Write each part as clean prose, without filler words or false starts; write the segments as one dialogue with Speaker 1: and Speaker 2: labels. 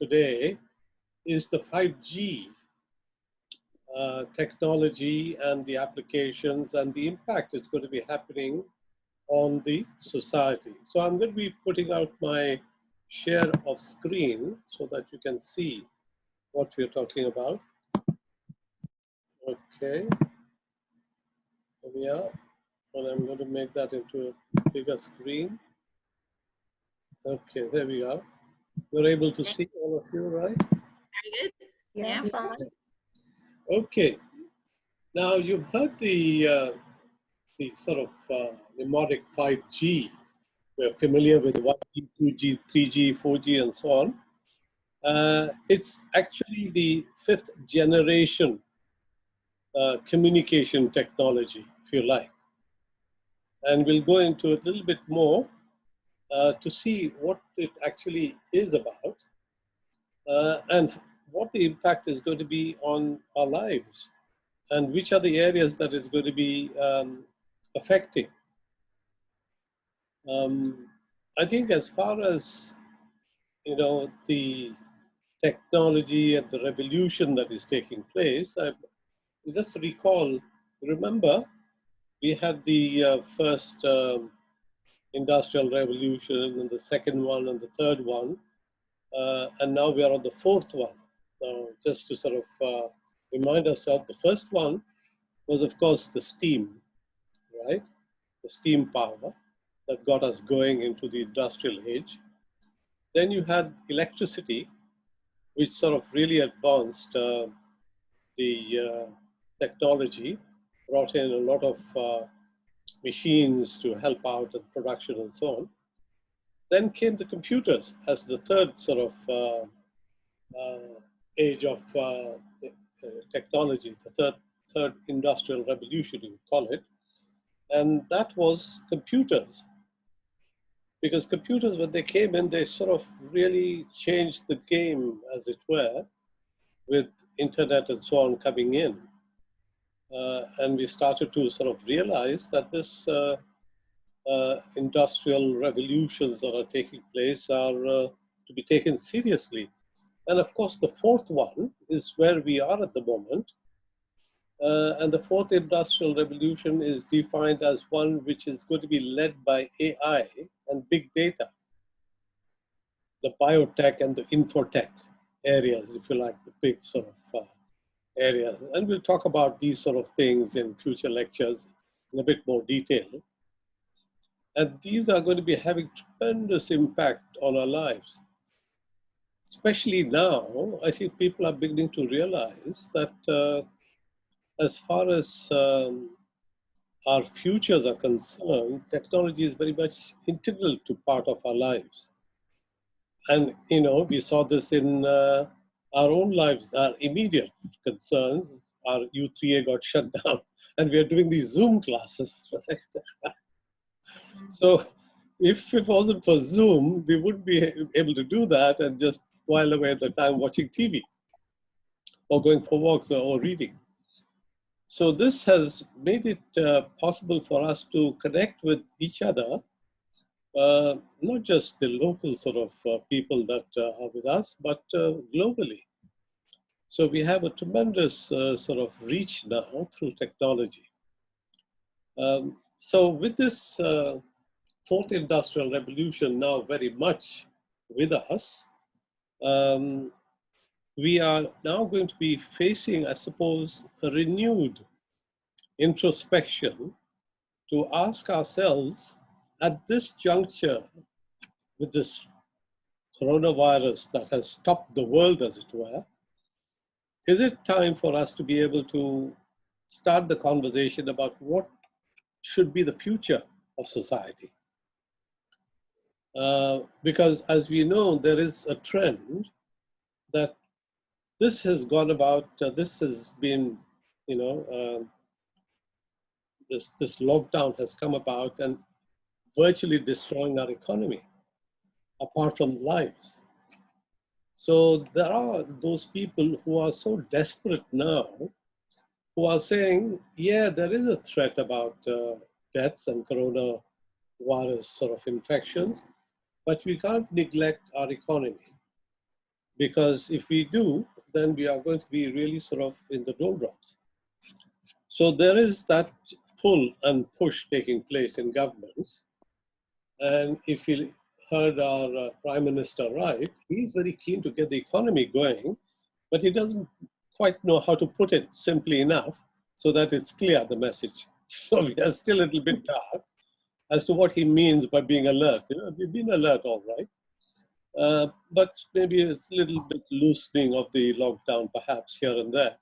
Speaker 1: today is the 5G technology and the applications and the impact it's going to be happening on the society. So I'm going to be putting out my share of screen so that you can see what we're talking about. Okay, here we are. And I'm going to make that into a bigger screen. Okay, there we are. You're able to see all of you, right?
Speaker 2: Very good.
Speaker 3: Yeah, fine.
Speaker 1: Okay. Now you've heard the sort of mnemonic 5G. We're familiar with 1G, 2G, 3G, 4G, and so on. It's actually the fifth generation communication technology, if you like. And we'll go into it a little bit more to see what it actually is about and what the impact is going to be on our lives and which are the areas that it's going to be affecting. I think as far as, you know, the technology and the revolution that is taking place, I just recall, remember, we had the first industrial revolution and the second one and the third one, and now we are on the fourth one. Just to sort of remind ourselves, the first one was, of course, the steam, right? The steam power that got us going into the industrial age. Then you had electricity, which sort of really advanced the technology, brought in a lot of machines to help out in production and so on. Then came the computers as the third sort of age of technology, the third industrial revolution, you call it. And that was computers. Because computers, when they came in, they sort of really changed the game, as it were, with internet and so on coming in. And we started to sort of realize that this industrial revolutions that are taking place are to be taken seriously. And of course, the fourth one is where we are at the moment. And the fourth industrial revolution is defined as one which is going to be led by AI and big data, the biotech and the infotech areas, if you like, the big sort of areas. And we'll talk about these sort of things in future lectures in a bit more detail. And these are going to be having tremendous impact on our lives. Especially now, I think people are beginning to realize that as far as our futures are concerned, technology is very much integral to part of our lives. And, you know, we saw this in our own lives, our immediate concerns. Our U3A got shut down, and we are doing these Zoom classes, right? So if it wasn't for Zoom, we wouldn't be able to do that and just while away the time watching TV or going for walks or reading. So this has made it possible for us to connect with each other, not just the local sort of people that are with us, but globally. So we have a tremendous sort of reach now through technology. So with this fourth industrial revolution now very much with us, we are now going to be facing, I suppose, a renewed introspection to ask ourselves at this juncture with this coronavirus that has stopped the world, as it were, is it time for us to be able to start the conversation about what should be the future of society? Because as we know, there is a trend that this has gone about, this has been, you know, this lockdown has come about and virtually destroying our economy, apart from lives. So there are those people who are so desperate now, who are saying, yeah, there is a threat about deaths and coronavirus sort of infections, but we can't neglect our economy. because if we do, then we are going to be really sort of in the doldrums. So there is that pull and push taking place in governments. And if you heard our Prime Minister right, he's very keen to get the economy going, but he doesn't quite know how to put it simply enough so that it's clear, the message. So we are still a little bit dark as to what he means by being alert. You know, we've been alert, all right. But maybe it's a little bit loosening of the lockdown, perhaps here and there.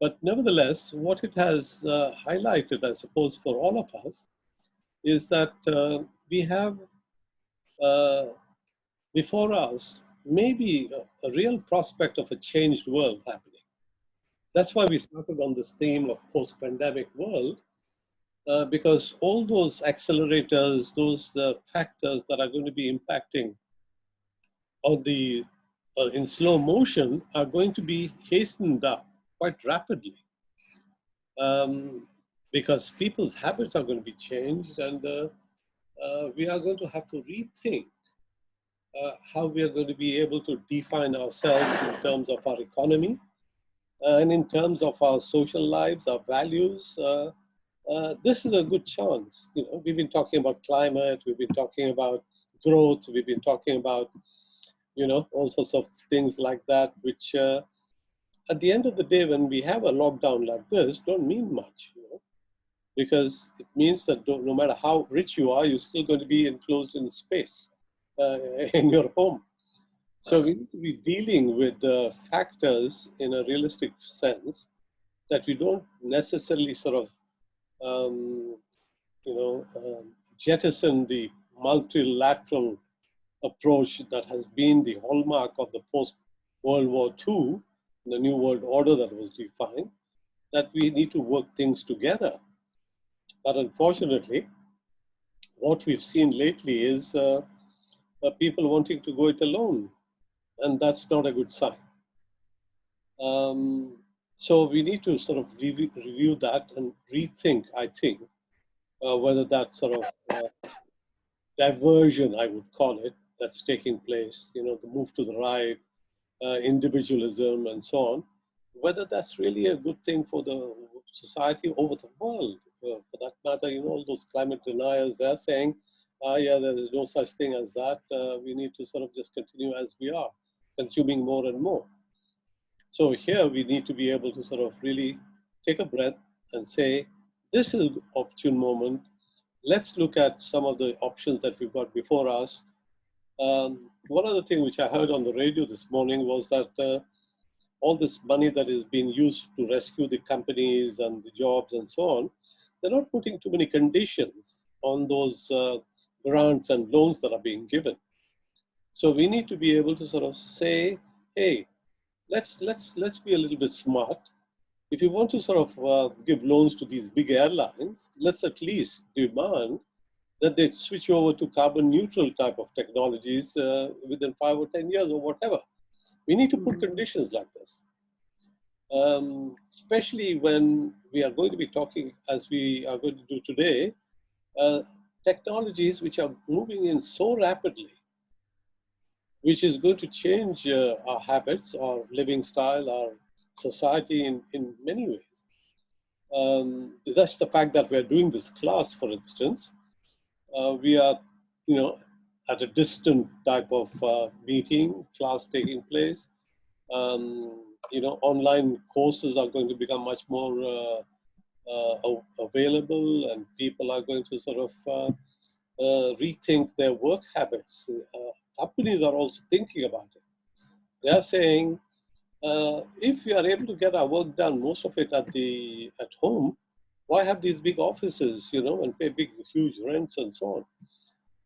Speaker 1: But nevertheless, what it has highlighted, I suppose, for all of us, is that we have uh, before us maybe a real prospect of a changed world happening. That's why we started on this theme of post-pandemic world, because all those accelerators, those factors that are going to be impacting on the in slow motion are going to be hastened up quite rapidly, um, because people's habits are going to be changed, and we are going to have to rethink how we are going to be able to define ourselves in terms of our economy and in terms of our social lives, our values. This is a good chance. You know, we've been talking about climate, we've been talking about growth, we've been talking about, you know, all sorts of things like that, which at the end of the day, when we have a lockdown like this, don't mean much, you know, because it means that no matter how rich you are, you're still going to be enclosed in space in your home. So we need to be dealing with the factors in a realistic sense, that we don't necessarily sort of, jettison the multilateral approach that has been the hallmark of the post-World War II, the New World Order that was defined, that we need to work things together. But unfortunately, what we've seen lately is people wanting to go it alone, and that's not a good sign. So we need to sort of review that and rethink, I think, whether that sort of diversion, I would call it, that's taking place, you know, the move to the right, individualism and so on, whether that's really a good thing for the society over the world. For that matter, you know, all those climate deniers, they're saying, yeah, there is no such thing as that. We need to sort of just continue as we are, consuming more and more. So here we need to be able to sort of really take a breath and say, this is an opportune moment. Let's look at some of the options that we've got before us. One other thing which I heard on the radio this morning was that all this money that is being used to rescue the companies and the jobs and so on, they're not putting too many conditions on those grants and loans that are being given. So we need to be able to sort of say, hey, let's be a little bit smart. If you want to sort of give loans to these big airlines, let's at least demand that they switch over to carbon neutral type of technologies within 5 or 10 years or whatever. We need to put conditions like this, especially when we are going to be talking, as we are going to do today, technologies which are moving in so rapidly, which is going to change our habits, our living style, our society in many ways. That's the fact that we're doing this class, for instance. We are, you know, at a distant type of meeting, class taking place. You know, online courses are going to become much more available, and people are going to sort of rethink their work habits. Companies are also thinking about it. They are saying, if we are able to get our work done, most of it at home, why have these big offices, you know, and pay big, huge rents and so on?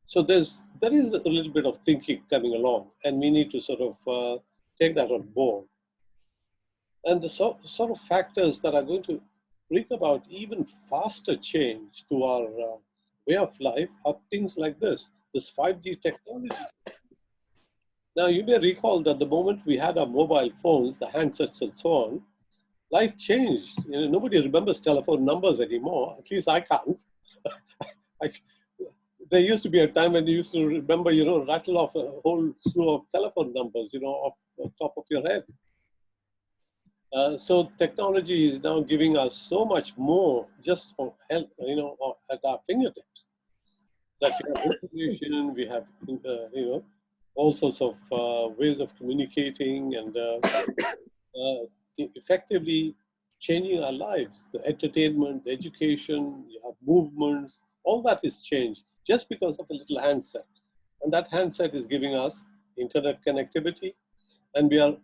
Speaker 1: So there is a little bit of thinking coming along, and we need to sort of take that on board. And the sort of factors that are going to bring about even faster change to our way of life are things like this 5G technology. Now, you may recall that the moment we had our mobile phones, the handsets and so on, life changed. You know, nobody remembers telephone numbers anymore. At least I can't. I, there used to be a time when you used to remember, rattle off a whole slew of telephone numbers, off the top of your head. So technology is now giving us so much more just for help, at our fingertips. That we have information, we have, all sorts of ways of communicating and effectively changing our lives. The entertainment, the education, you have movements, all that is changed just because of a little handset. And that handset is giving us internet connectivity. And we are,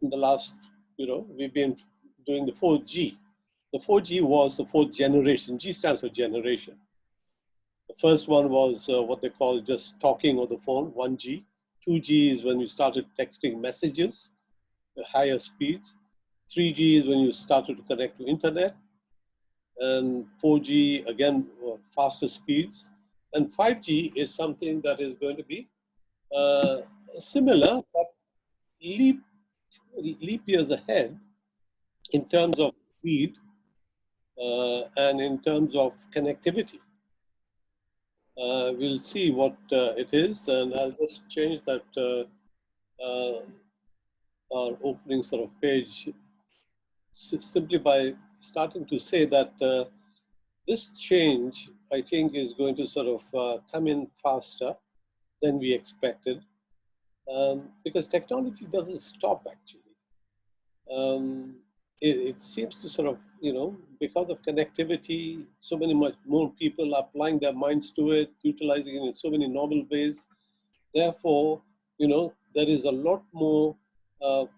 Speaker 1: in the last, we've been doing the 4G. The 4G was the fourth generation. G stands for generation. The first one was what they call just talking on the phone, 1G. 2G is when you started texting messages, the higher speeds. 3G is when you started to connect to internet. And 4G, again, faster speeds. And 5G is something that is going to be similar, but leap years ahead in terms of speed and in terms of connectivity. We'll see what it is, and I'll just change that our opening sort of page simply by starting to say that this change, I think, is going to sort of come in faster than we expected, because technology doesn't stop actually. It seems to sort of, because of connectivity, so many much more people are applying their minds to it, utilizing it in so many novel ways. Therefore, there is a lot more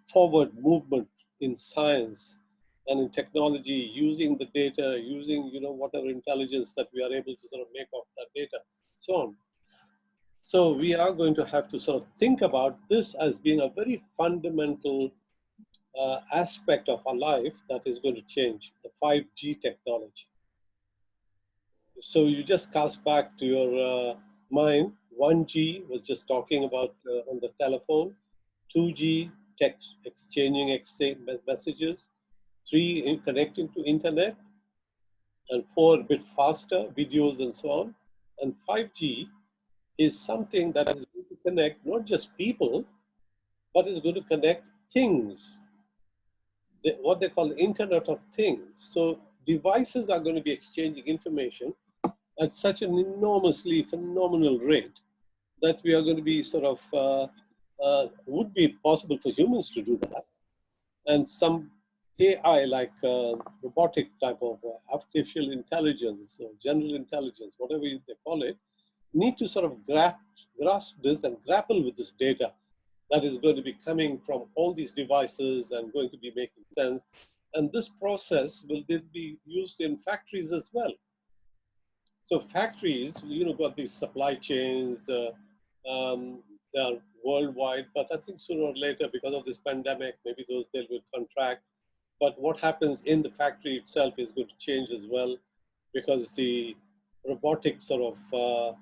Speaker 1: forward movement in science and in technology, using the data, using, whatever intelligence that we are able to sort of make of that data, so on. So we are going to have to sort of think about this as being a very fundamental aspect of our life that is going to change, the 5G technology. So you just cast back to your mind, 1G was just talking about on the telephone, 2G, text exchanging messages, 3, in connecting to internet, and 4, a bit faster, videos and so on. And 5G is something that is going to connect not just people, but is going to connect things. What they call the Internet of Things. So devices are going to be exchanging information at such an enormously phenomenal rate that we are going to be sort of, would be possible for humans to do that. And some AI, like robotic type of artificial intelligence or general intelligence, whatever they call it, need to sort of grasp this and grapple with this data that is going to be coming from all these devices and going to be making sense. And this process will then be used in factories as well. So factories, got these supply chains, they are worldwide, but I think sooner or later, because of this pandemic, maybe they will contract. But what happens in the factory itself is going to change as well, because the robotic sort of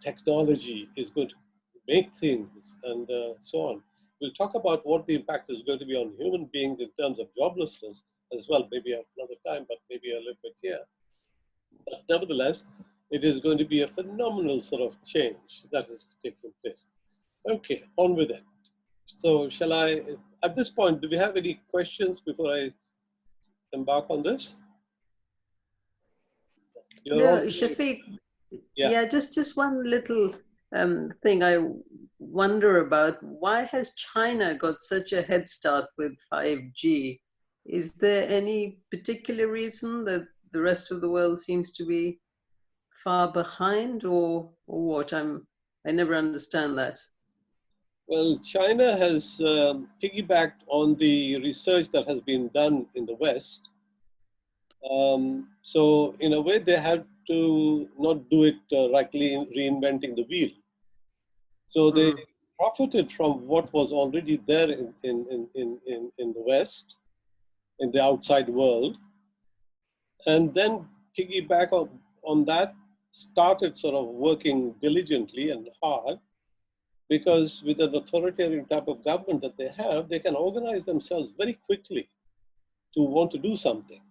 Speaker 1: technology is going to make things and so on. We'll talk about what the impact is going to be on human beings in terms of joblessness as well, maybe at another time, but maybe a little bit here. But nevertheless, it is going to be a phenomenal sort of change that is taking place. Okay, on with it. So shall I, at this point, do we have any questions before I embark on this?
Speaker 2: No, Shafiq, yeah, just one little thing I wonder about. Why has China got such a head start with 5G? Is there any particular reason that the rest of the world seems to be far behind, or what? I never understand that.
Speaker 1: Well, China has piggybacked on the research that has been done in the West. So in a way, they had to not do it rightly reinventing the wheel. So they profited from what was already there in the West, in the outside world, and then piggyback on that, started sort of working diligently and hard, because with an authoritarian type of government that they have, they can organize themselves very quickly to want to do something.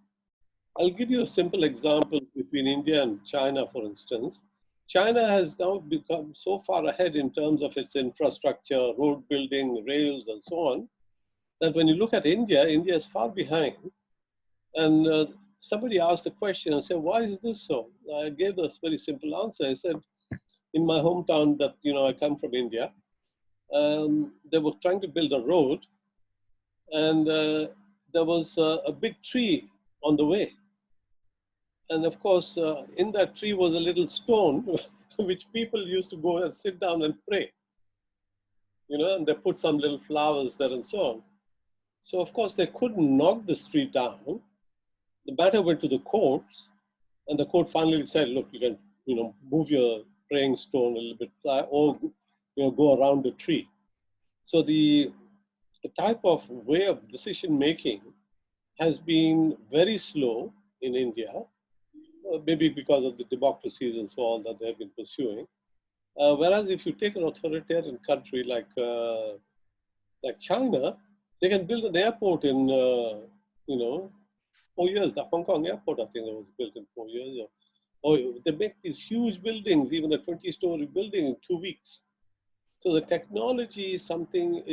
Speaker 1: I'll give you a simple example between India and China, for instance. China has now become so far ahead in terms of its infrastructure, road building, rails, and so on, that when you look at India, India is far behind. And somebody asked a question and said, why is this so? I gave this very simple answer. I said, in my hometown that, I come from India, they were trying to build a road, and there was a big tree on the way. And of course, in that tree was a little stone, which people used to go and sit down and pray. And they put some little flowers there and so on. So of course, they couldn't knock this tree down. The matter went to the courts, and the court finally said, look, you can, move your praying stone a little bit, or, go around the tree. So the type of way of decision making has been very slow in India, maybe because of the democracies and so on that they have been pursuing. Whereas if you take an authoritarian country like China, they can build an airport in, 4 years. The Hong Kong airport, I think, was built in 4 years. Or they make these huge buildings, even a 20-story building, in 2 weeks. So the technology is something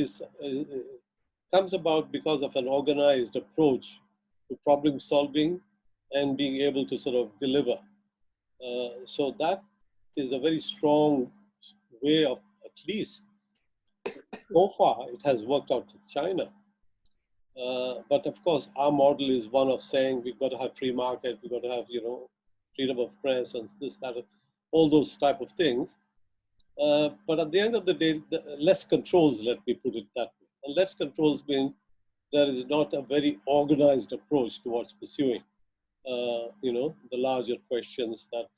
Speaker 1: comes about because of an organized approach to problem solving and being able to sort of deliver. So that is a very strong way of, at least so far, it has worked out to China. But of course, our model is one of saying we've got to have free market, we've got to have, freedom of press and this, that, all those type of things. But at the end of the day, less controls, let me put it that way. And less controls means there is not a very organized approach towards pursuing, the larger questions that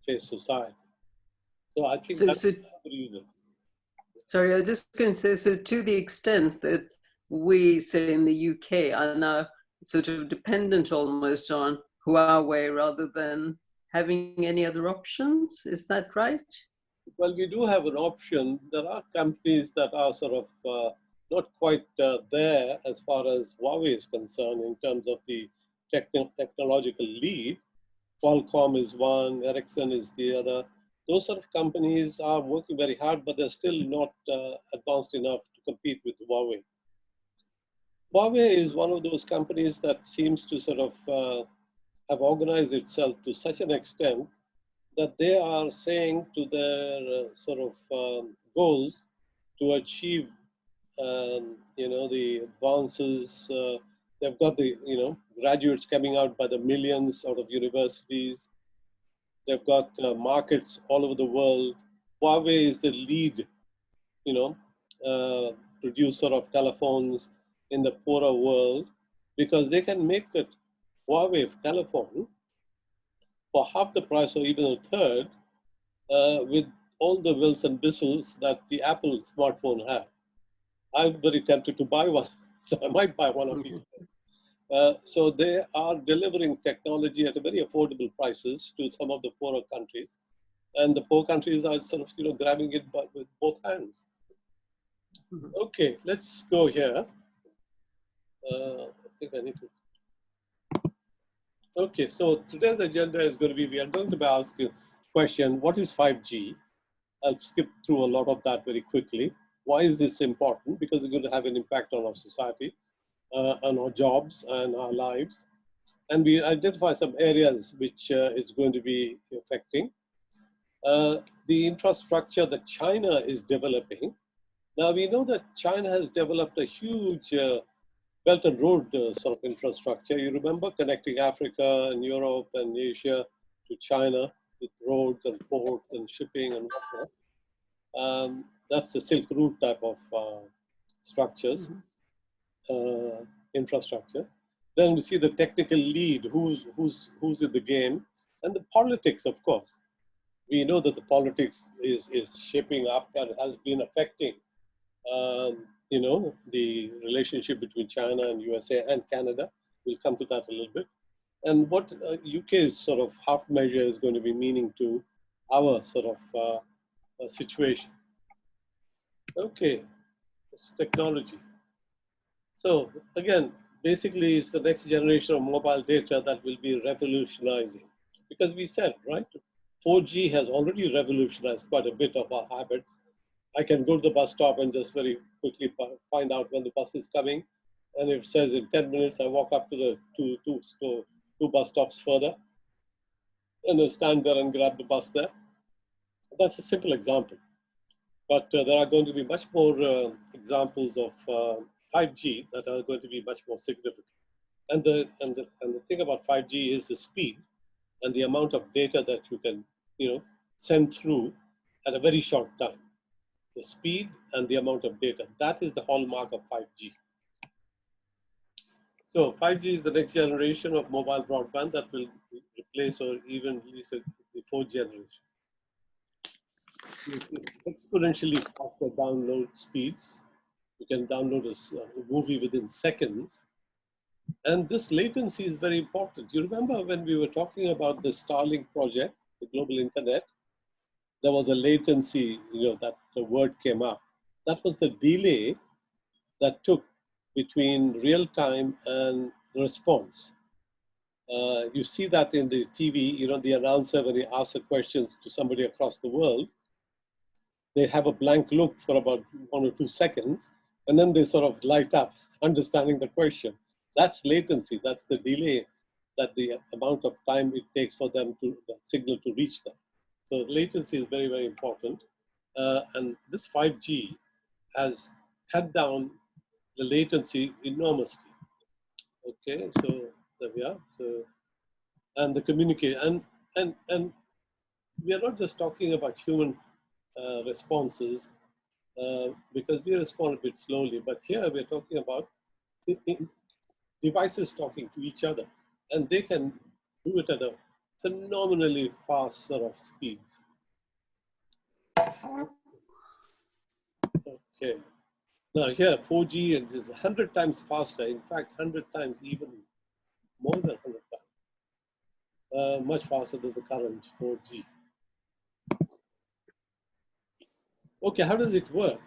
Speaker 1: face society. So I think that's the reason.
Speaker 2: Sorry, I was just going to say, so to the extent that we, say in the UK, are now sort of dependent almost on Huawei rather than having any other options, is that right?
Speaker 1: Well, we do have an option. There are companies that are sort of not quite there as far as Huawei is concerned in terms of the technological lead. Qualcomm is one, Ericsson is the other. Those sort of companies are working very hard, but they're still not advanced enough to compete with Huawei. Huawei is one of those companies that seems to sort of have organized itself to such an extent that they are saying to their sort of goals to achieve, the advances. They've got the, graduates coming out by the millions out of universities. They've got markets all over the world. Huawei is the lead, producer of telephones in the poorer world, because they can make a Huawei telephone for half the price or even a third with all the bells and whistles that the Apple smartphone have. I'm very tempted to buy one, so I might buy one of these. So they are delivering technology at a very affordable prices to some of the poorer countries, and the poor countries are sort of grabbing it with both hands. Okay, let's go here. I think I need to. Okay, so today's agenda is going to be, we are going to be asking a question, what is 5G? I'll skip through a lot of that very quickly. Why is this important? Because it's going to have an impact on our society, on our jobs and our lives. And we identify some areas which it's going to be affecting. The infrastructure that China is developing. Now we know that China has developed a huge Belt and Road sort of infrastructure. You remember connecting Africa and Europe and Asia to China with roads and ports and shipping and whatnot. That's the Silk Route type of structures, infrastructure. Then we see the technical lead, who's in the game, and the politics, of course. We know that the politics is shaping up and has been affecting, the relationship between China and USA and Canada. We'll come to that a little bit. And what UK's sort of half measure is going to be meaning to our sort of situation. Okay, technology. So again, basically it's the next generation of mobile data that will be revolutionizing. Because we said, right, 4G has already revolutionized quite a bit of our habits. I can go to the bus stop and just very quickly find out when the bus is coming. And if it says in 10 minutes, I walk up to the two bus stops further and then stand there and grab the bus there. That's a simple example. But there are going to be much more examples of 5G that are going to be much more significant. And the thing about 5G is the speed and the amount of data that you can, send through at a very short time. The speed and the amount of data. That is the hallmark of 5G. So 5G is the next generation of mobile broadband that will replace or even release the 4th generation. Exponentially faster download speeds. You can download a movie within seconds. And this latency is very important. You remember when we were talking about the Starlink project, the global internet, there was a latency, that the word came up. That was the delay that took between real time and response. You see that in the TV, the announcer, when he asks a question to somebody across the world, they have a blank look for about 1 or 2 seconds, and then they sort of light up, understanding the question. That's latency, that's the delay, that the amount of time it takes for them the signal to reach them. So latency is very, very important. And this 5G has cut down the latency enormously. Okay, so there we are. So, and the communication, and we are not just talking about human responses, because we respond a bit slowly, but here we're talking about devices talking to each other, and they can do it at a phenomenally fast sort of speeds. Okay. Now here, 4G is 100 times faster. In fact, 100 times, even more than 100 times. Much faster than the current 4G. Okay, how does it work?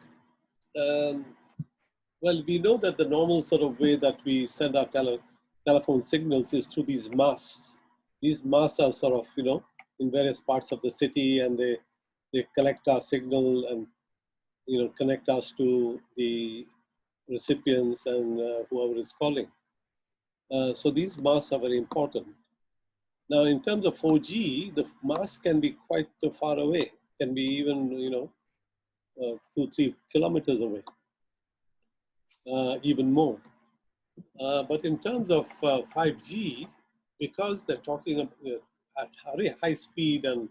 Speaker 1: Well, we know that the normal sort of way that we send our telephone signals is through these masts. These masts are sort of, in various parts of the city, and they collect our signal and, connect us to the recipients and whoever is calling. So these masts are very important. Now, in terms of 4G, the mast can be quite far away, can be even, 2-3 kilometers away, even more. But in terms of 5G, because they're talking at very high speed and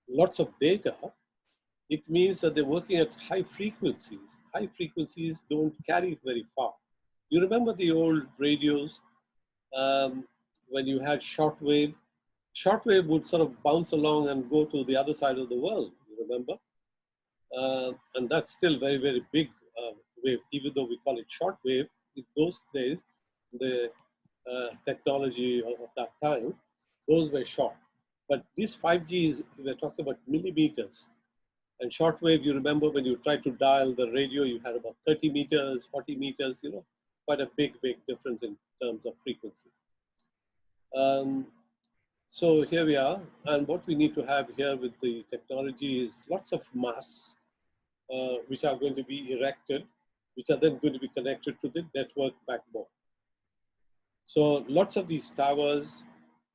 Speaker 1: lots of data, it means that they're working at high frequencies. High frequencies don't carry very far. You remember the old radios when you had shortwave? Shortwave would sort of bounce along and go to the other side of the world, you remember? And that's still very, very big wave, even though we call it shortwave. In those days, the technology of that time, those were short. But these 5Gs, we're talking about millimeters. And shortwave, you remember when you tried to dial the radio, you had about 30 meters, 40 meters, quite a big, big difference in terms of frequency. So here we are. And what we need to have here with the technology is lots of masts, which are going to be erected, which are then going to be connected to the network backbone. So lots of these towers,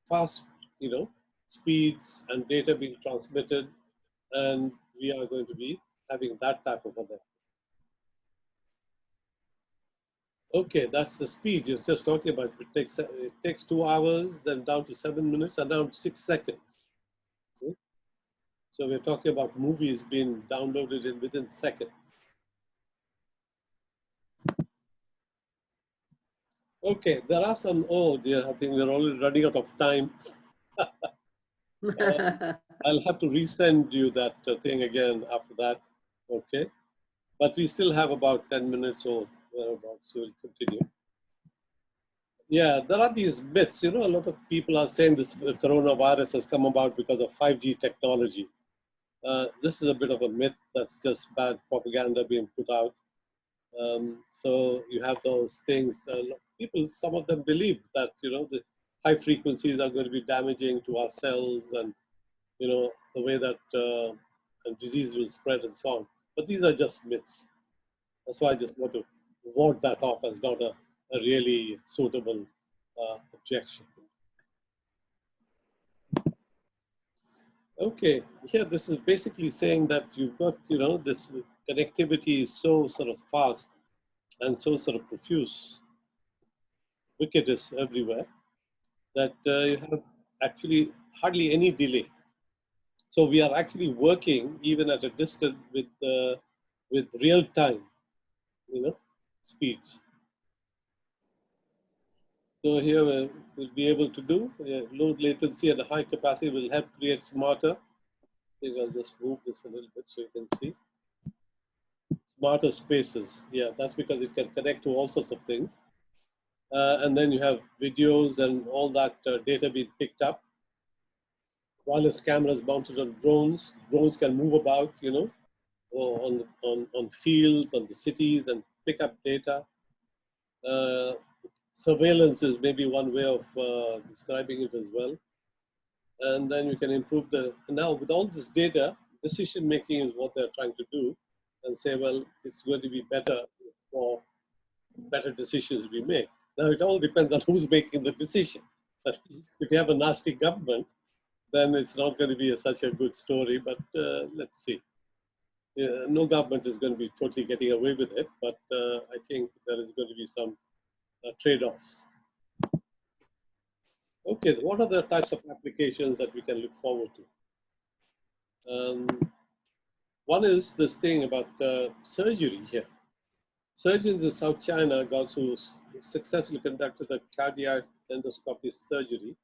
Speaker 1: fast, speeds and data being transmitted, and we are going to be having that type of a network. Okay, that's the speed you're just talking about. It takes 2 hours, then down to 7 minutes, and down to 6 seconds. Okay? So we're talking about movies being downloaded within seconds. Okay, there are some, oh dear, I think we're already running out of time. I'll have to resend you that thing again after that, okay? But we still have about 10 minutes or thereabouts, so we'll continue. Yeah, there are these myths, a lot of people are saying this coronavirus has come about because of 5G technology. This is a bit of a myth. That's just bad propaganda being put out. So you have those things. People, some of them believe that the high frequencies are going to be damaging to our cells and you know, the way that disease will spread and so on. But these are just myths. That's why I just want to ward that off as not a really suitable objection. Okay, here this is basically saying that you've got, you know, this connectivity is so sort of fast and so sort of profuse, ubiquitous everywhere, that you have actually hardly any delay. So we are actually working even at a distance with real time, you know, speeds. So here we'll be able to do low latency and high capacity will help create smarter. I think I'll just move this a little bit so you can see. Smarter spaces. Yeah, that's because it can connect to all sorts of things. And then you have videos and all that data being picked up. Wireless cameras mounted on drones. Drones can move about, you know, on fields, on the cities, and pick up data. Surveillance is maybe one way of describing it as well. And then you can improve now with all this data, decision making is what they're trying to do, and say, well, it's going to be better for better decisions we make. Now it all depends on who's making the decision. But if you have a nasty government, then it's not going to be such a good story, but let's see. No government is going to be totally getting away with it, but I think there is going to be some trade-offs. Okay, what are the types of applications that we can look forward to? One is this thing about surgery here. Surgeons in South China got to successfully conducted a cardiac endoscopy surgery.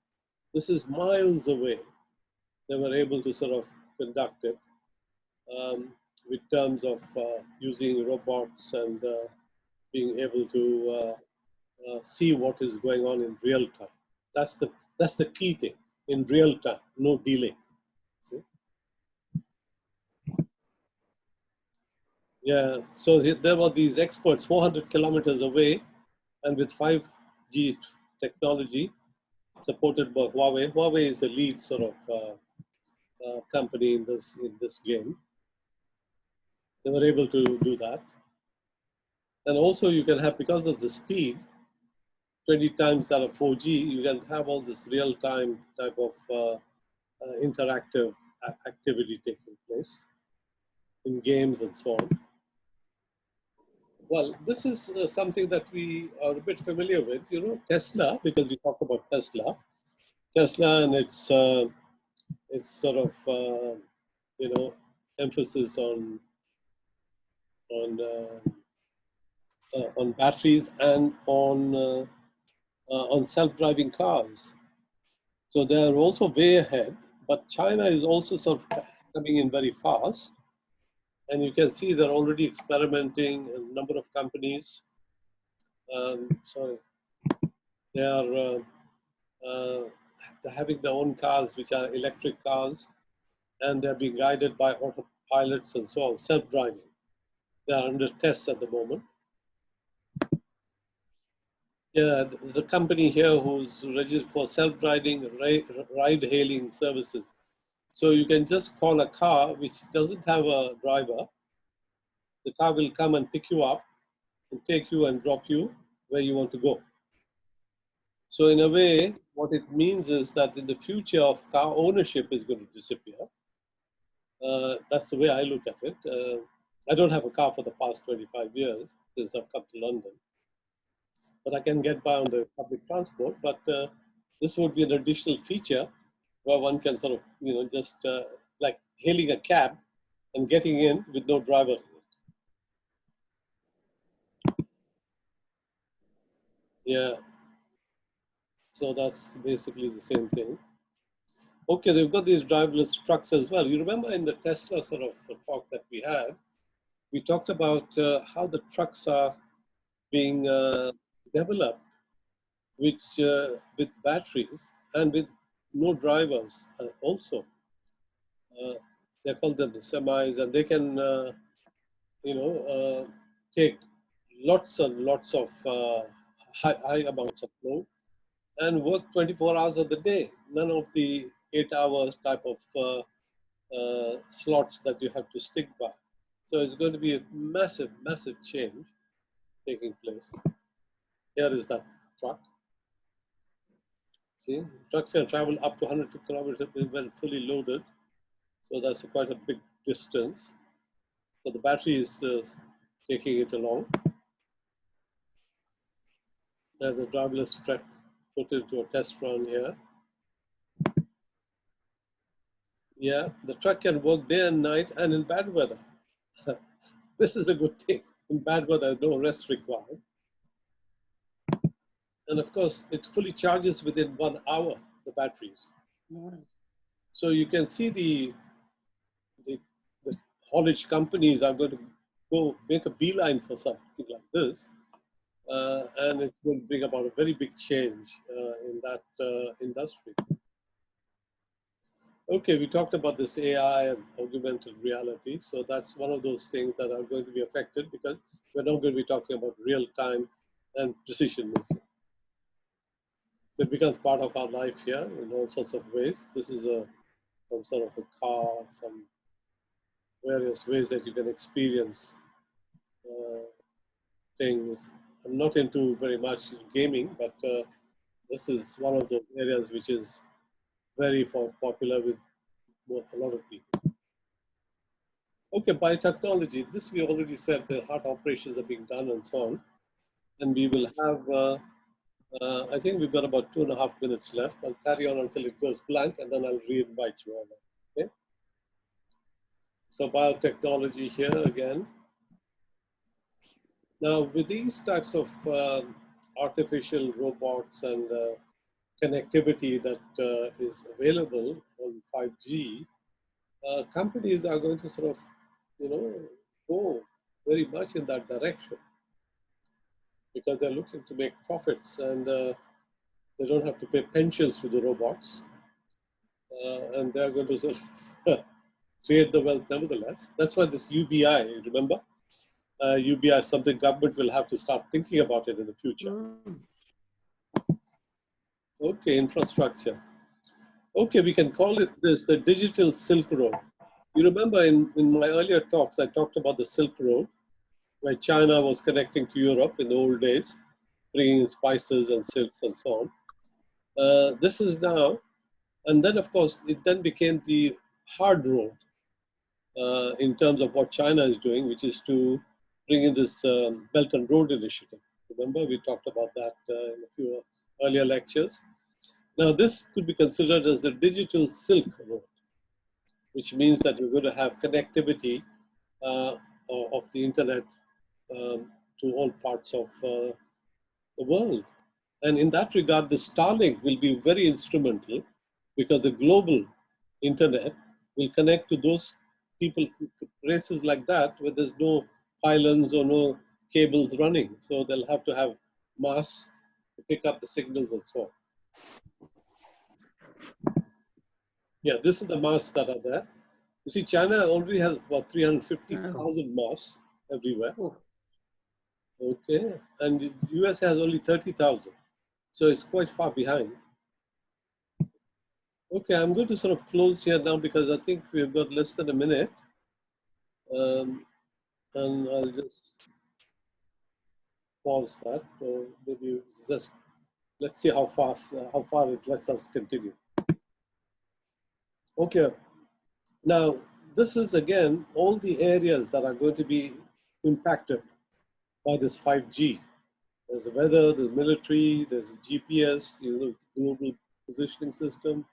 Speaker 1: This is miles away. They were able to sort of conduct it with terms of using robots and being able to see what is going on in real time. That's the key thing, in real time, no delay. See? Yeah, so there were these experts 400 kilometers away, and with 5G technology supported by Huawei. Huawei is the lead sort of company in this game. They were able to do that. And also you can have, because of the speed, 20 times that of 4G, you can have all this real-time type of interactive activity taking place in games and so on. Well, this is something that we are a bit familiar with, you know, Tesla, because we talk about Tesla. Tesla and its sort of, you know, emphasis on batteries and on self-driving cars. So they are also way ahead, but China is also sort of coming in very fast. And you can see they're already experimenting, a number of companies. They are having their own cars, which are electric cars, and they're being guided by autopilots and so on, self-driving. They are under tests at the moment. Yeah, there's a company here who's registered for self-driving ride-hailing services. So you can just call a car which doesn't have a driver. The car will come and pick you up and take you and drop you where you want to go. So in a way, what it means is that in the future of car ownership is going to disappear. That's the way I look at it. I don't have a car for the past 25 years since I've come to London. But I can get by on the public transport. But this would be an additional feature where one can sort of, you know, just like hailing a cab and getting in with no driver. Yeah. So that's basically the same thing. Okay, they've got these driverless trucks as well. You remember in the Tesla sort of talk that we had, we talked about how the trucks are being developed with batteries and with no drivers also. They call them the semis, and they can, you know, take lots and lots of high amounts of load and work 24 hours of the day. None of the 8-hour type of slots that you have to stick by. So it's going to be a massive, massive change taking place. Here is that truck. See, trucks can travel up to 102 kilometers when fully loaded. So that's quite a big distance. So the battery is taking it along. There's a driverless truck put into a test run here. Yeah, the truck can work day and night and in bad weather. This is a good thing. In bad weather, no rest required. And of course, it fully charges within 1 hour, the batteries. So you can see the haulage companies are going to go make a beeline for something like this. And it will bring about a very big change in that industry. Okay, we talked about this AI and augmented reality. So that's one of those things that are going to be affected because we're not going to be talking about real time and precision making. So it becomes part of our life here in all sorts of ways. This is some sort of a car, some various ways that you can experience things. I'm not into very much gaming, but this is one of those areas which is very popular with a lot of people. Okay, biotechnology. This we already said the heart operations are being done and so on. And we will have, I think we've got about 2.5 minutes left. I'll carry on until it goes blank and then I'll re-invite you all. Okay. So biotechnology here again. Now with these types of artificial robots and connectivity that is available on 5G, companies are going to sort of, go very much in that direction because they're looking to make profits and they don't have to pay pensions to the robots. And they're going to sort of create the wealth nevertheless. That's why this UBI, remember? UBI is something government will have to start thinking about it in the future. Okay, infrastructure. Okay, we can call it this, the digital Silk Road. You remember in my earlier talks, I talked about the Silk Road, where China was connecting to Europe in the old days, bringing in spices and silks and so on. This is now, and then of course, it then became the hard road in terms of what China is doing, which is to bring in this Belt and Road Initiative. Remember, we talked about that in a few earlier lectures. Now, this could be considered as the digital Silk Road, which means that we're going to have connectivity of the internet to all parts of the world. And in that regard, the Starlink will be very instrumental because the global internet will connect to those people, places like that, where there's no pylons or no cables running. So they'll have to have masts to pick up the signals and so on. Yeah, this is the masts that are there. You see, China already has about 350,000 masts everywhere. Okay, and the US has only 30,000. So it's quite far behind. Okay, I'm going to sort of close here now because I think we've got less than a minute. And I'll just pause that. Or maybe just, let's see how far it lets us continue. Okay, now this is again, all the areas that are going to be impacted by this 5G. There's the weather, there's military, there's GPS, global positioning system,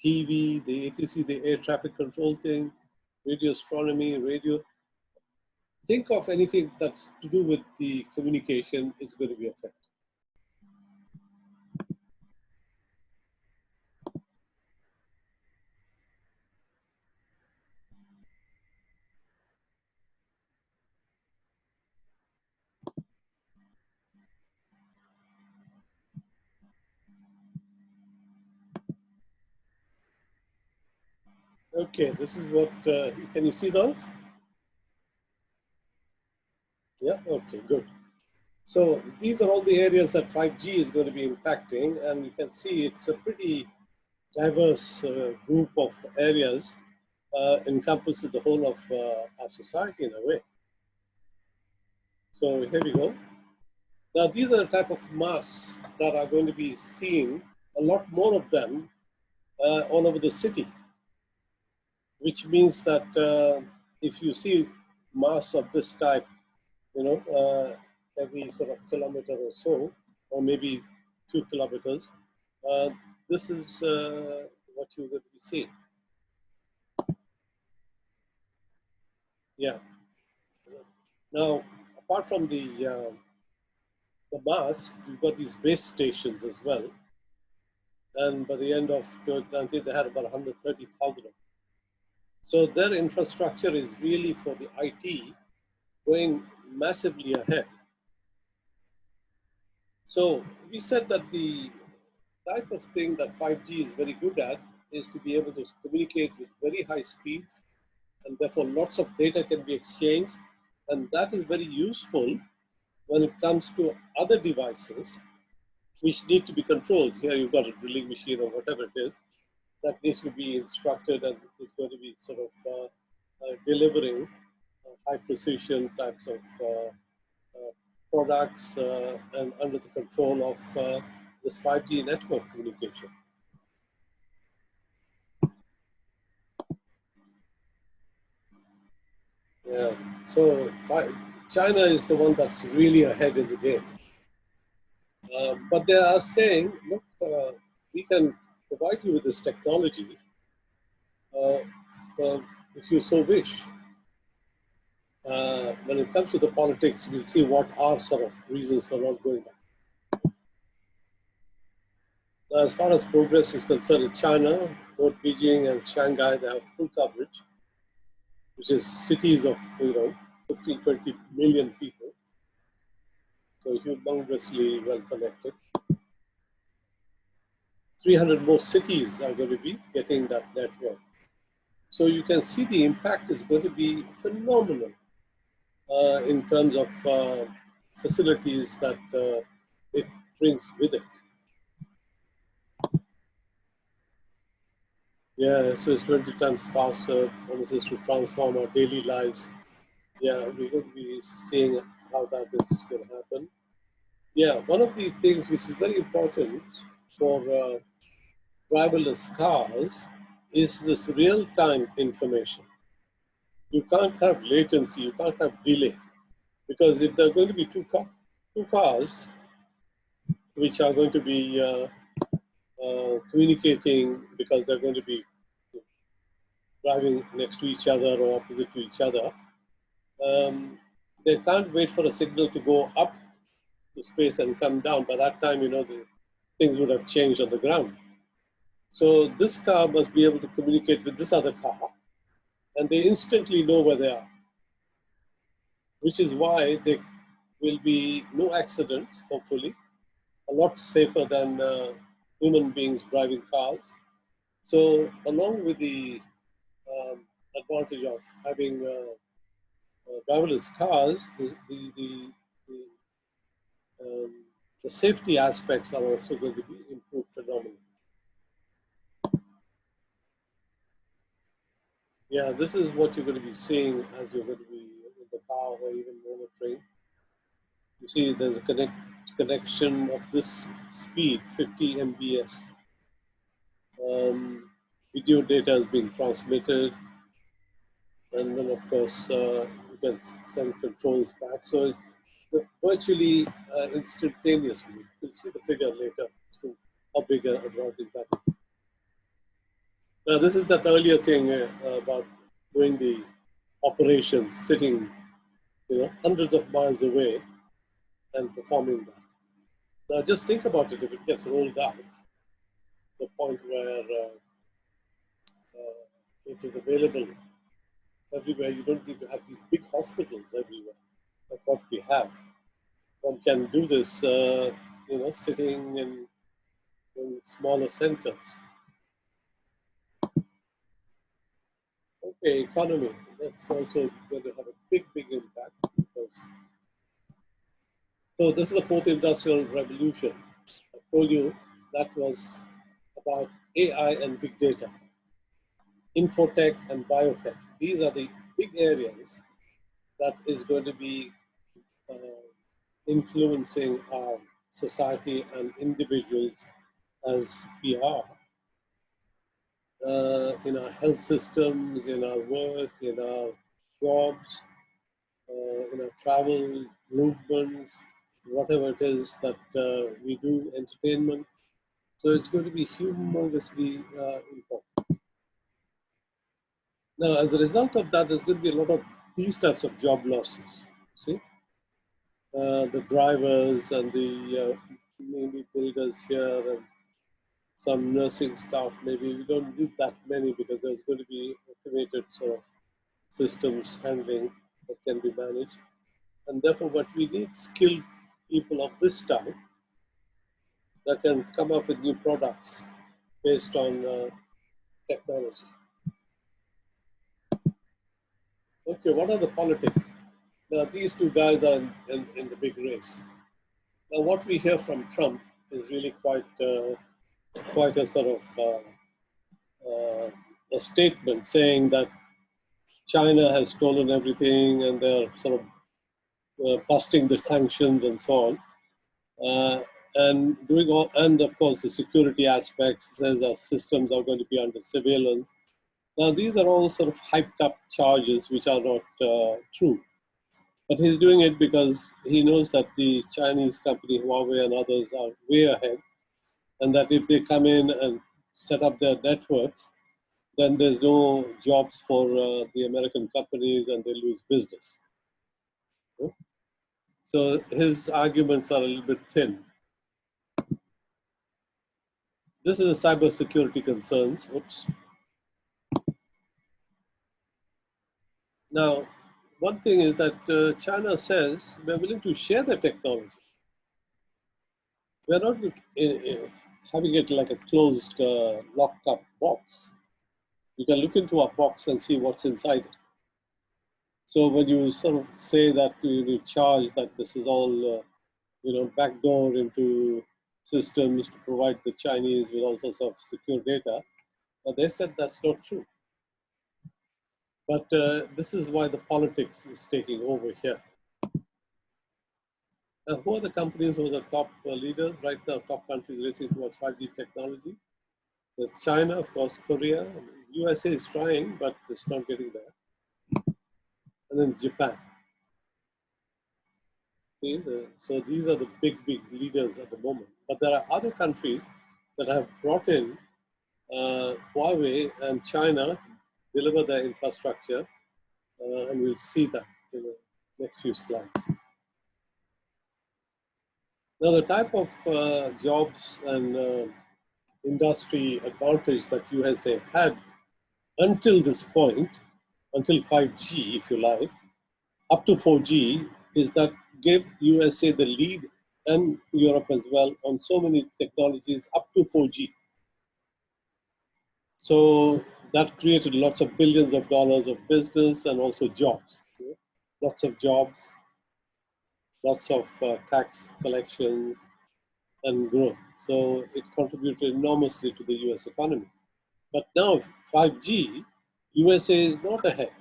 Speaker 1: TV, the ATC, the air traffic control thing, radio astronomy, radio. Think of anything that's to do with the communication, it's going to be affected. Okay, this is what, can you see those? Yeah, okay, good. So these are all the areas that 5G is going to be impacting, and you can see it's a pretty diverse group of areas encompasses the whole of our society in a way. So here we go. Now these are the type of masks that are going to be seen, a lot more of them all over the city, which means that if you see masks of this type, every sort of kilometer or so, or maybe few kilometers, this is what you're going to be seeing. Yeah. Now, apart from the masks, you've got these base stations as well. And by the end of 2019, they had about 130,000. So their infrastructure is really for the IT going massively ahead. So we said that the type of thing that 5G is very good at is to be able to communicate with very high speeds, and therefore lots of data can be exchanged. And that is very useful when it comes to other devices which need to be controlled. Here you've got a drilling machine or whatever it is that needs to be instructed and is going to be sort of delivering high precision types of products and under the control of this 5G network communication. Yeah, so China is the one that's really ahead in the game. But they are saying, look, we can provide you with this technology if you so wish. When it comes to the politics, we'll see what are sort of reasons for not going back. Now, as far as progress is concerned in China, both Beijing and Shanghai, they have full coverage, which is cities of 15, 20 million people. So humongously well connected. 300 more cities are going to be getting that network. So you can see the impact is going to be phenomenal in terms of facilities that it brings with it. Yeah, so it's 20 times faster, promises to transform our daily lives. Yeah, we're going to be seeing how that is going to happen. Yeah, one of the things which is very important for driverless cars is this real-time information. You can't have latency, you can't have delay, because if there are going to be two cars which are going to be communicating because they're going to be driving next to each other or opposite to each other, they can't wait for a signal to go up to space and come down. By that time, the things would have changed on the ground. So this car must be able to communicate with this other car, and they instantly know where they are, which is why there will be no accidents, hopefully, a lot safer than human beings driving cars. So along with the advantage of having driverless cars, the safety aspects are also going to be improved phenomenally. Yeah, this is what you're going to be seeing as you're going to be in the car or even on the train. You see there's a connection of this speed, 50 Mbps. Video data is being transmitted, and then of course you can send controls back. So it's virtually instantaneously. We'll see the figure later to how big an advantage that is. Now this is that earlier thing about doing the operations, sitting hundreds of miles away and performing that. Now just think about it, if it gets rolled out, the point where it is available everywhere. You don't need to have these big hospitals everywhere, like what we have. One can do this, sitting in smaller centers. Okay, economy. That's also going to have a big impact because. So this is the fourth industrial revolution. I told you that was about AI and big data, infotech and biotech. These are the big areas that is going to be influencing our society and individuals as we are in our health systems, in our work, in our jobs, in our travel movements, whatever it is that we do, entertainment. So it's going to be humongously important. Now, as a result of that, there's going to be a lot of these types of job losses. See, the drivers and the maybe builders here and some nursing staff. Maybe we don't need that many because there's going to be automated sort of systems handling that can be managed. And therefore, what we need skilled people of this type that can come up with new products based on technology. Okay, what are the politics? Now, these two guys are in the big race. Now, what we hear from Trump is really quite a sort of a statement saying that China has stolen everything and they're sort of busting the sanctions and so on. And doing all, and of course the security aspects, says our systems are going to be under surveillance. Now these are all sort of hyped up charges which are not true. But he's doing it because he knows that the Chinese company Huawei and others are way ahead, and that if they come in and set up their networks, then there's no jobs for the American companies and they lose business. So his arguments are a little bit thin. This is a cybersecurity concerns. Oops. Now, one thing is that China says we're willing to share the technology. We're not having it like a closed, locked up box. You can look into a box and see what's inside it. So when you sort of say that you charge that this is all, backdoor into systems to provide the Chinese with all sorts of secure data, they said that's not true. But this is why the politics is taking over here. Now, who are the companies who are the top leaders right now, top countries racing towards 5G technology? There's China, of course, Korea. USA is trying, but it's not getting there. And then Japan. See, so these are the big leaders at the moment. But there are other countries that have brought in Huawei and China deliver their infrastructure, and we'll see that in the next few slides. Now, the type of jobs and industry advantage that USA had until this point, until 5G, if you like, up to 4G, is that gave USA the lead and Europe as well on so many technologies up to 4G. So that created lots of billions of dollars of business and also jobs. Lots of jobs, lots of tax collections and growth. So it contributed enormously to the US economy. But now 5G, USA is not ahead.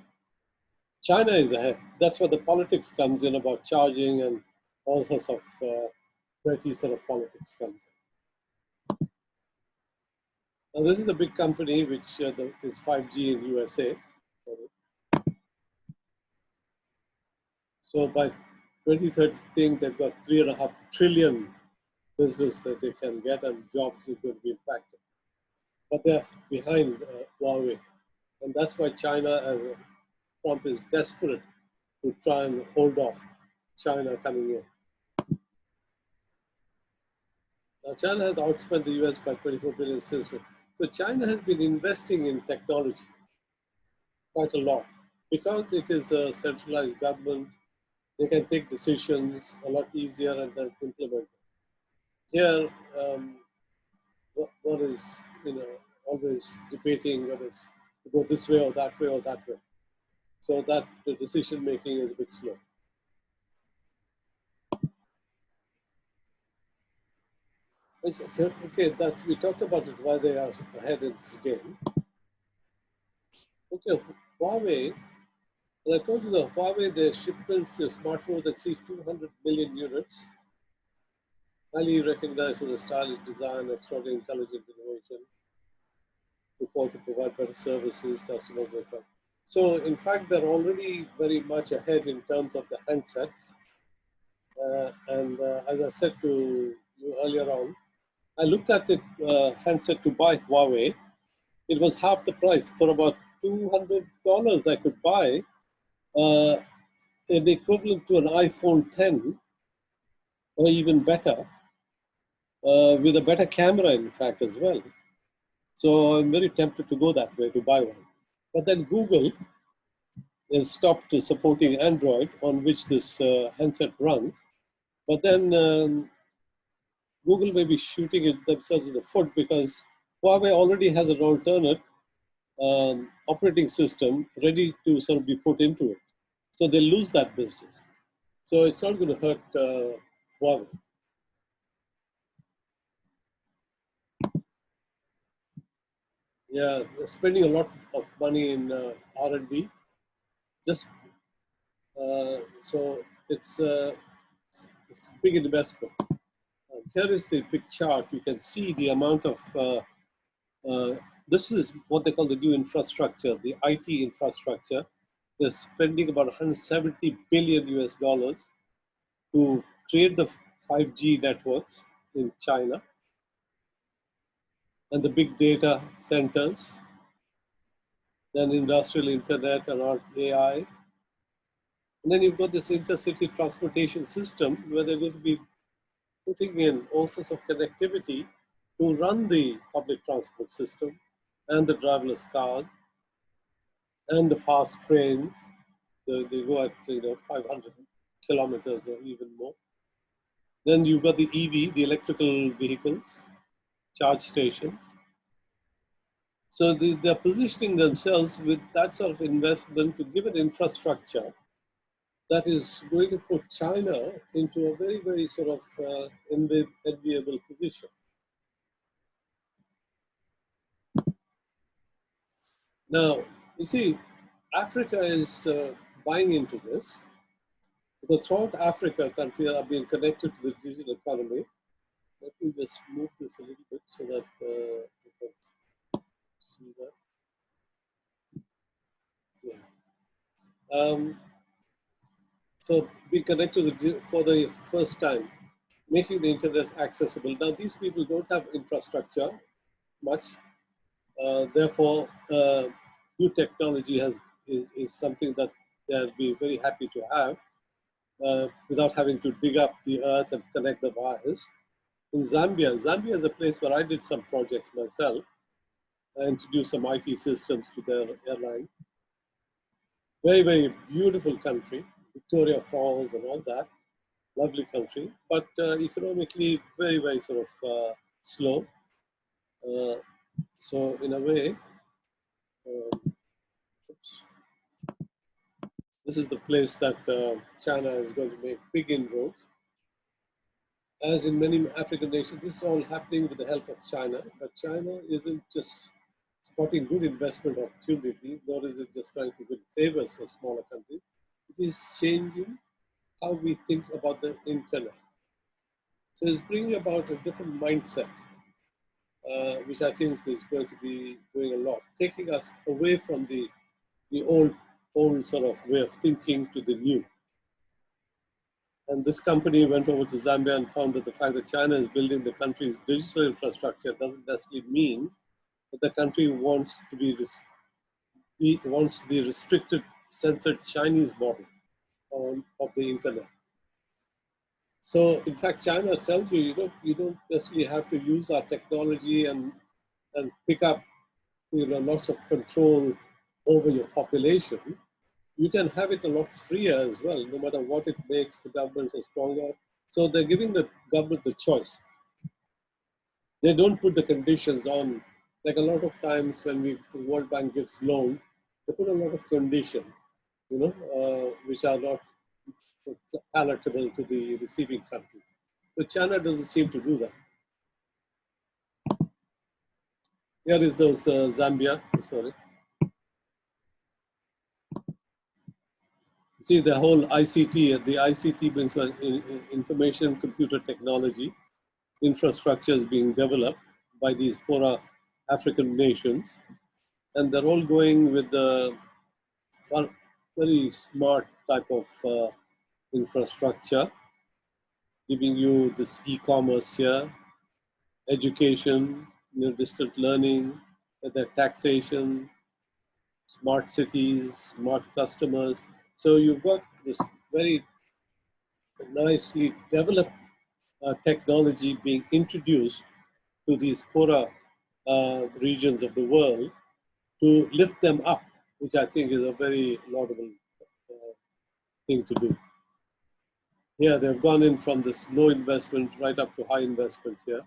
Speaker 1: China is ahead. That's where the politics comes in about charging and all sorts of pretty sort of politics comes in. Now this is the big company which is 5G in USA. So by 2030, they've got 3.5 trillion business that they can get and jobs are going to be impacted. But they're behind Huawei. And that's why China, Trump is desperate to try and hold off China coming in. Now, China has outspent the US by 24 billion since. So China has been investing in technology quite a lot. Because it is a centralized government, they can take decisions a lot easier and then implement them. Here, what is, always debating whether it's to go this way or that way or that way. So that the decision making is a bit slow. Okay, that we talked about it, why they are ahead in this game. Okay, Huawei, as I told you, the Huawei, their shipments, their smartphones exceed 200 million units, highly recognized for the stylish design, extraordinary intelligent innovation, to provide better services, customers, etc. So, in fact, they're already very much ahead in terms of the handsets. And as I said to you earlier on, I looked at it handset to buy Huawei. It was half the price. For about $200, I could buy uh, an equivalent to an iPhone 10 or even better, with a better camera, in fact, as well. So I'm very tempted to go that way to buy one. But then Google has stopped supporting Android, on which this handset runs. But then Google may be shooting it themselves in the foot, because Huawei already has an alternate operating system ready to sort of be put into it. So they lose that business. So it's not going to hurt Huawei. Yeah, they're spending a lot of money in R&D. Just so it's a big investment. Here is the big chart. You can see the amount of this is what they call the new infrastructure, the IT infrastructure. They're spending about 170 billion US dollars to create the 5G networks in China and the big data centers, then industrial internet and AI. And then you've got this intercity transportation system where they're going to be putting in all sorts of connectivity to run the public transport system and the driverless cars and the fast trains. They go at 500 kilometers or even more. Then you've got the EV, the electrical vehicles, charge stations. So they're positioning themselves with that sort of investment to give an infrastructure that is going to put China into a very, very sort of enviable position. Now, you see, Africa is buying into this, because throughout Africa, countries are being connected to the digital economy. Let me just move this a little bit so that you can see that. Yeah. So being connected for the first time, making the internet accessible. Now, these people don't have infrastructure much. Therefore, new technology is something that they'll be very happy to have without having to dig up the earth and connect the wires. In Zambia is a place where I did some projects myself. I introduced some IT systems to their airline. Very, very beautiful country, Victoria Falls and all that. Lovely country, but economically very, very sort of slow. So in a way, this is the place that China is going to make big inroads. As in many African nations, this is all happening with the help of China, but China isn't just spotting good investment opportunity, nor is it just trying to win favors for smaller countries. It is changing how we think about the internet. So it's bringing about a different mindset, which I think is going to be doing a lot, taking us away from the old sort of way of thinking to the new. And this company went over to Zambia and found that the fact that China is building the country's digital infrastructure doesn't necessarily mean that the country wants the restricted, censored Chinese model of the internet. So, in fact, China tells you you don't necessarily have to use our technology and pick up lots of control over your population. You can have it a lot freer as well, no matter what it makes the governments are stronger. So they're giving the governments a choice. They don't put the conditions on, like a lot of times when the World Bank gives loans, they put a lot of conditions, which are not palatable to the receiving countries. So China doesn't seem to do that. Here is those Zambia, sorry. See the whole ICT, the ICT means information computer technology infrastructure is being developed by these poorer African nations. And they're all going with the very smart type of infrastructure, giving you this e-commerce here, education, distant learning, the taxation, smart cities, smart customers. So you've got this very nicely developed technology being introduced to these poorer regions of the world to lift them up, which I think is a very laudable thing to do. Here, they've gone in from this low investment right up to high investment here.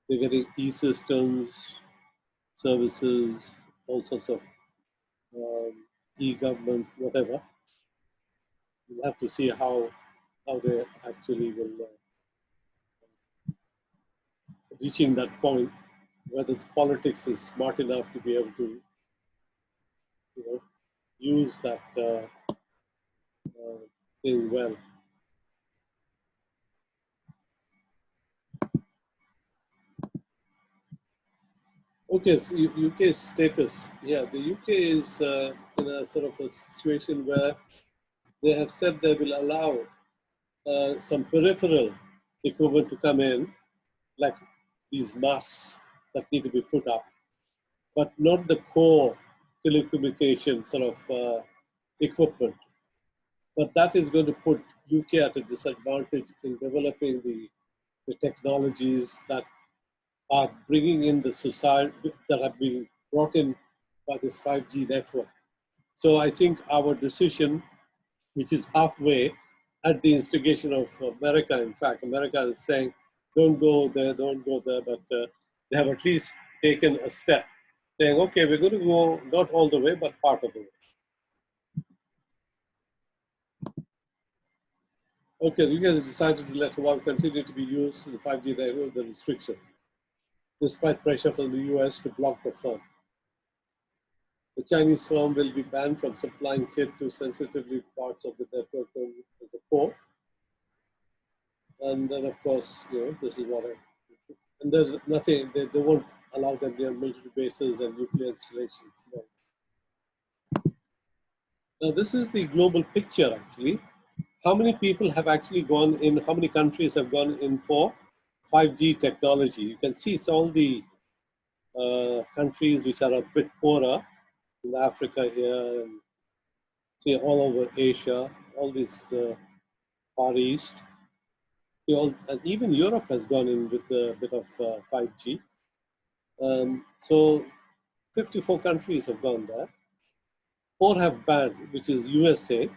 Speaker 1: They're getting e-systems, services, all sorts of e-government, whatever. We'll have to see how they actually will reaching that point, whether the politics is smart enough to be able to, use that thing well. Okay, so UK's status. Yeah, the UK is in a sort of a situation where they have said they will allow some peripheral equipment to come in, like these masts that need to be put up, but not the core telecommunication sort of equipment. But that is going to put UK at a disadvantage in developing the technologies that are bringing in the society, that have been brought in by this 5G network. So I think our decision, which is halfway at the instigation of America, in fact, America is saying, don't go there, but they have at least taken a step, saying, okay, we're going to go not all the way, but part of the way. Okay, so you guys decided to let Huawei continue to be used in the 5G network with the restrictions, despite pressure from the US to block the firm. The Chinese firm will be banned from supplying kit to sensitively parts of the network as a core. And then, of course, this is what and there's nothing, they won't allow them near military bases and nuclear installations. Now, this is the global picture, actually. How many people have actually gone in, how many countries have gone in for 5G technology? You can see it's all the countries which are a bit poorer, in Africa here, and see all over Asia, all these Far East. And even Europe has gone in with a bit of 5G. So 54 countries have gone there. 4 have banned, which is USA,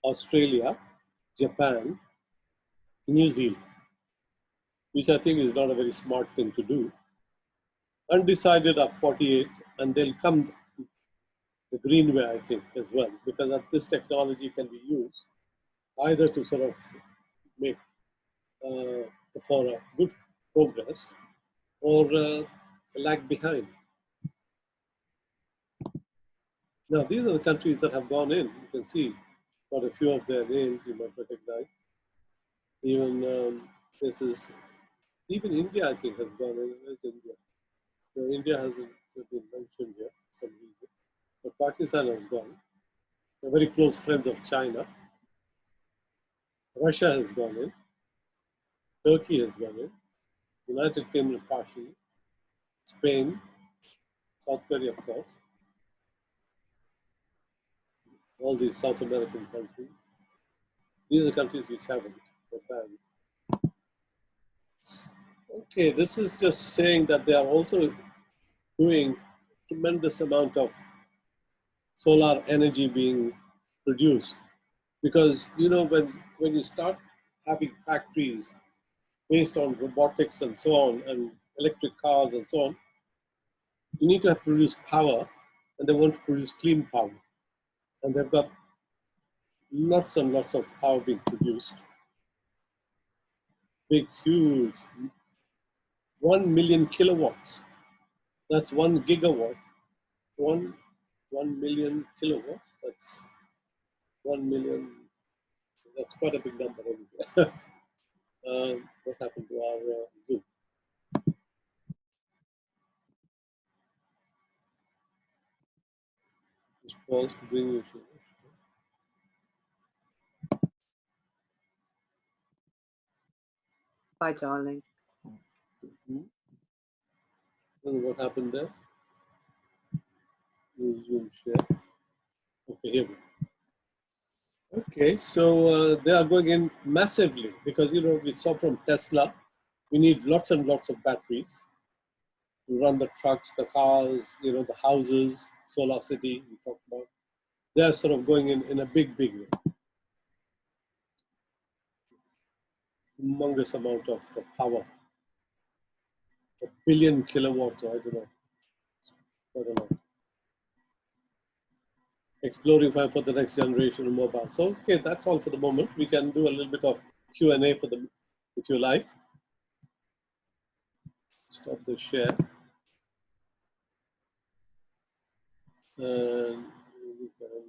Speaker 1: Australia, Japan, New Zealand, which I think is not a very smart thing to do. Undecided are 48, and they'll come the green way, I think, as well, because this technology can be used either to sort of make for a good progress or lag behind. Now, these are the countries that have gone in. You can see quite a few of their names you might recognize. Even even India, I think, has gone in. Where's India? So India hasn't been mentioned here for some reason. But Pakistan has gone. They're very close friends of China. Russia has gone in. Turkey has gone in. United Kingdom partially. Spain. South Korea, of course. All these South American countries. These are countries which haven't banned. Okay, this is just saying that they are also doing tremendous amount of solar energy being produced. Because, when you start having factories based on robotics and so on, and electric cars and so on, you need to produce power, and they want to produce clean power. And they've got lots and lots of power being produced. Big, huge, 1 million kilowatts That's 1 gigawatt, 1 million kilowatts. That's 1 million. That's quite a big number. What happened to our Zoom? Just pause to bring you to.
Speaker 2: Bye, darling.
Speaker 1: And what happened there? Zoom share. Okay, here we go. Okay, so they are going in massively because, you know, we saw from Tesla, we need lots and lots of batteries to run the trucks, the cars, you know, the houses, Solar City we talked about. They are sort of going in a big, big way. Humongous amount of power. 1 billion kilowatts, or I don't know. I don't know. Exploring for the next generation of mobile. So, okay, that's all for the moment. We can do a little bit of Q&A for them, if you like. Stop the share. And we can,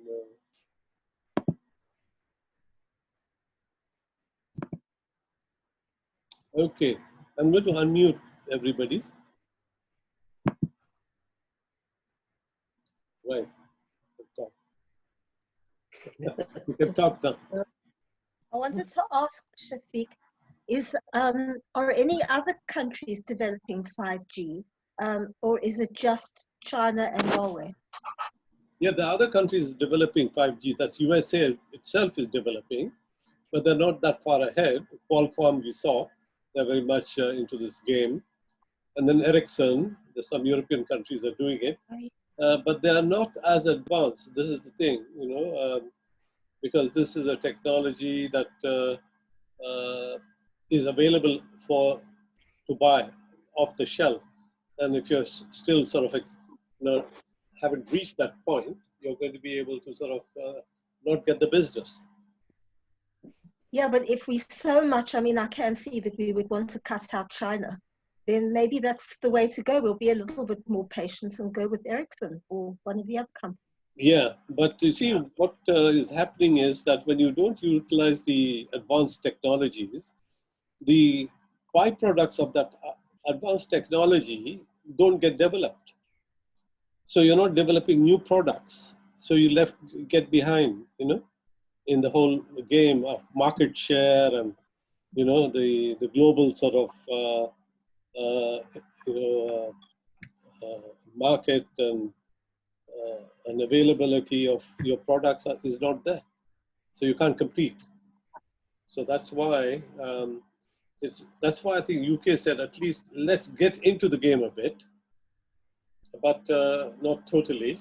Speaker 1: okay, I'm going to unmute everybody. Right. You can talk now.
Speaker 3: I wanted to ask Shafiq, are any other countries developing 5G, or is it just China and Norway?
Speaker 1: Yeah, the other countries developing 5G. That's USA itself is developing, but they're not that far ahead. Qualcomm, we saw, they're very much into this game. And then Ericsson, some European countries are doing it, but they are not as advanced. This is the thing, you know, because this is a technology that is available to buy off the shelf. And if you're still sort of, you know, haven't reached that point, you're going to be able to sort of not get the business.
Speaker 3: Yeah, but if we so much, I mean, I can see that we would want to cut out China, then maybe that's the way to go. We'll be a little bit more patient and go with Ericsson or one of the other companies.
Speaker 1: Yeah, but you see, what is happening is that when you don't utilize the advanced technologies, the byproducts of that advanced technology don't get developed. So you're not developing new products. So you get behind, you know, in the whole game of market share and, you know, the global sort of, market and availability of your products is not there. So you can't compete. So that's why that's why I think UK said, at least let's get into the game a bit, but not totally.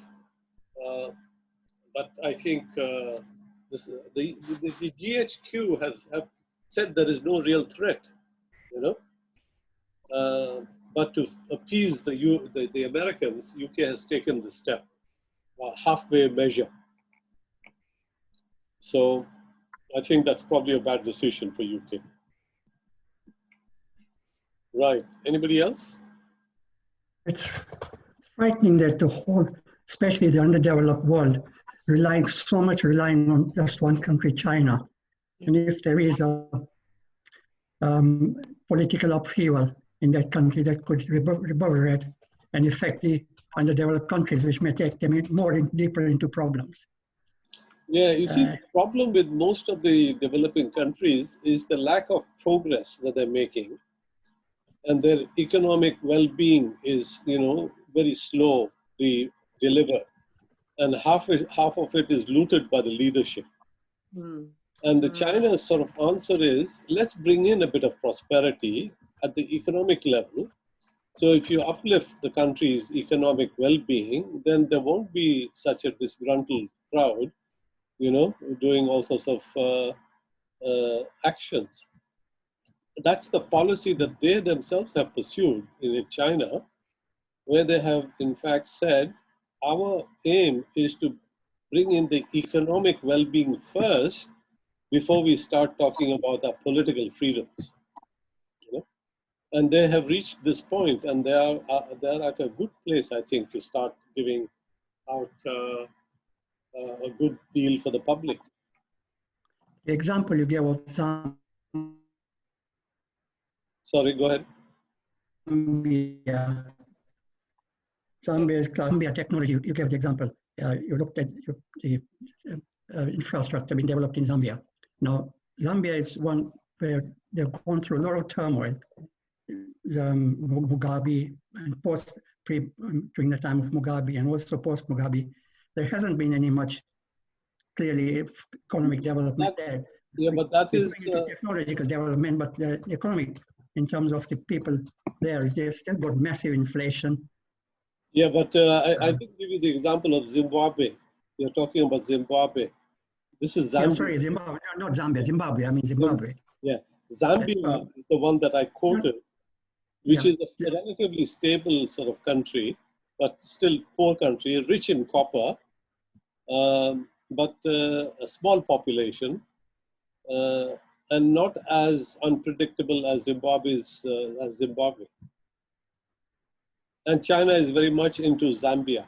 Speaker 1: But I think the GHQ have said there is no real threat, you know. But to appease the Americans, UK has taken the step, halfway measure. So I think that's probably a bad decision for UK. Right. Anybody else?
Speaker 4: It's frightening that the whole, especially the underdeveloped world, relying on just one country, China. And if there is a political upheaval in that country, that could reverberate and affect the underdeveloped countries, which may take them deeper into problems.
Speaker 1: Yeah, you see, the problem with most of the developing countries is the lack of progress that they're making, and their economic well-being is, you know, very slow to deliver, and half of it is looted by the leadership. And the China's sort of answer is, let's bring in a bit of prosperity at the economic level. So if you uplift the country's economic well-being, then there won't be such a disgruntled crowd, you know, doing all sorts of actions. That's the policy that they themselves have pursued in China, where they have in fact said, our aim is to bring in the economic well-being first before we start talking about our political freedoms. You know? And they have reached this point, and they're at a good place, I think, to start giving out a good deal for the public.
Speaker 4: The example you gave of Zambia,
Speaker 1: Sorry, go ahead.
Speaker 4: Zambia technology, you gave the example. You looked at the infrastructure being developed in Zambia. Now, Zambia is one where they've gone through a lot of turmoil. Mugabe and during the time of Mugabe and also post Mugabe, there hasn't been any much clearly economic development there.
Speaker 1: Yeah, but that is
Speaker 4: technological development, but the economic in terms of the people there, they've still got massive inflation.
Speaker 1: Yeah, but I did give you the example of Zimbabwe. You're talking about Zimbabwe. This is Zambia.
Speaker 4: Yeah, sorry, Zimbabwe, not Zambia, Zimbabwe. I mean Zimbabwe.
Speaker 1: Yeah, Zambia is the one that I quoted, which is a relatively stable sort of country, but still poor country, rich in copper, but a small population, and not as unpredictable as Zimbabwe. And China is very much into Zambia.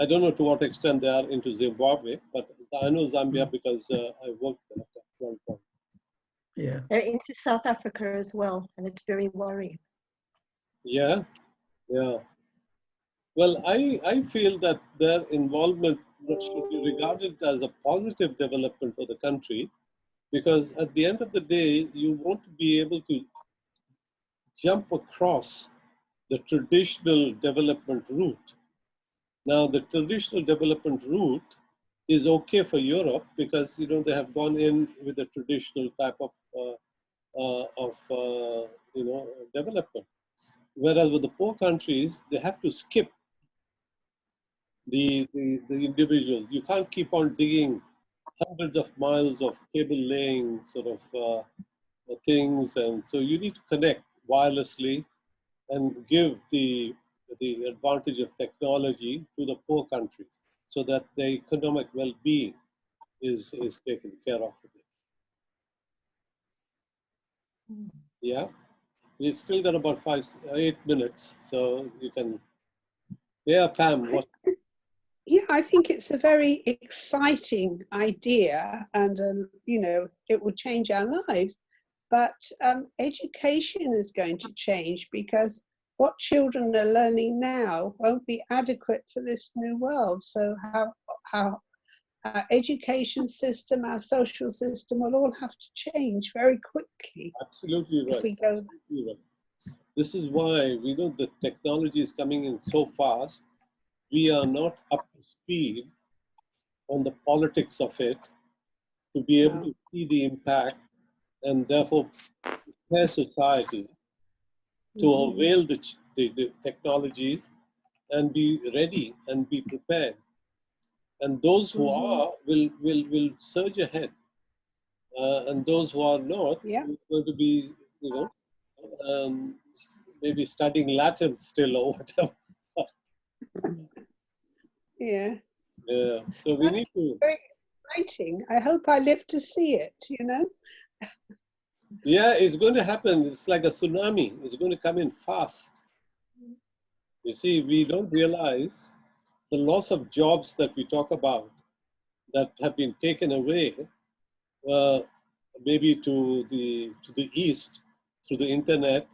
Speaker 1: I don't know to what extent they are into Zimbabwe, but I know Zambia because I worked there at one point.
Speaker 4: Yeah.
Speaker 3: They're into South Africa as well, and it's very worrying.
Speaker 1: Yeah, yeah. Well, I feel that their involvement should be regarded as a positive development for the country, because at the end of the day, you want to be able to jump across the traditional development route. Now, the traditional development route is okay for Europe because they have gone in with the traditional type of development. Whereas with the poor countries, they have to skip the individual. You can't keep on digging hundreds of miles of cable laying sort of things, and so you need to connect wirelessly and give the advantage of technology to the poor countries so that their economic well-being is taken care of. Yeah, we've still got about 8 minutes, so you can. Yeah, Pam. What?
Speaker 5: Yeah, I think it's a very exciting idea, and it will change our lives. But education is going to change because what children are learning now won't be adequate for this new world. So how our education system, our social system will all have to change very quickly.
Speaker 1: Absolutely right.
Speaker 5: If we go.
Speaker 1: Absolutely right. This is why we know the technology is coming in so fast. We are not up to speed on the politics of it to be able to see the impact and therefore prepare society to avail the technologies and be ready and be prepared. And those who are will surge ahead, and those who are not will going to be maybe studying Latin still or whatever.
Speaker 5: Yeah.
Speaker 1: Yeah. So we need to.
Speaker 5: Very exciting. I hope I live to see it.
Speaker 1: Yeah, it's going to happen. It's like a tsunami. It's going to come in fast. You see, we don't realize the loss of jobs that we talk about that have been taken away, maybe to the east through the internet,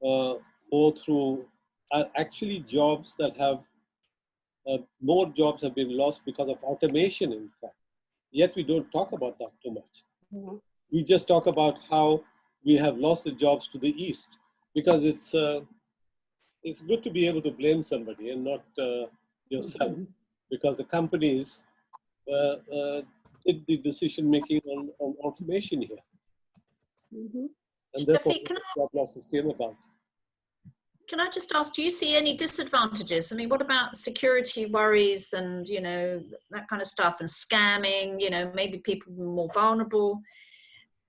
Speaker 1: or through actually jobs that have more jobs have been lost because of automation. In fact, yet we don't talk about that too much.
Speaker 5: Mm-hmm.
Speaker 1: We just talk about how we have lost the jobs to the east because it's good to be able to blame somebody and not yourself, because the companies did the decision making on automation here, and therefore job losses came about.
Speaker 6: Can I just ask, do you see any disadvantages? I mean, what about security worries and, that kind of stuff, and scamming, maybe people are more vulnerable?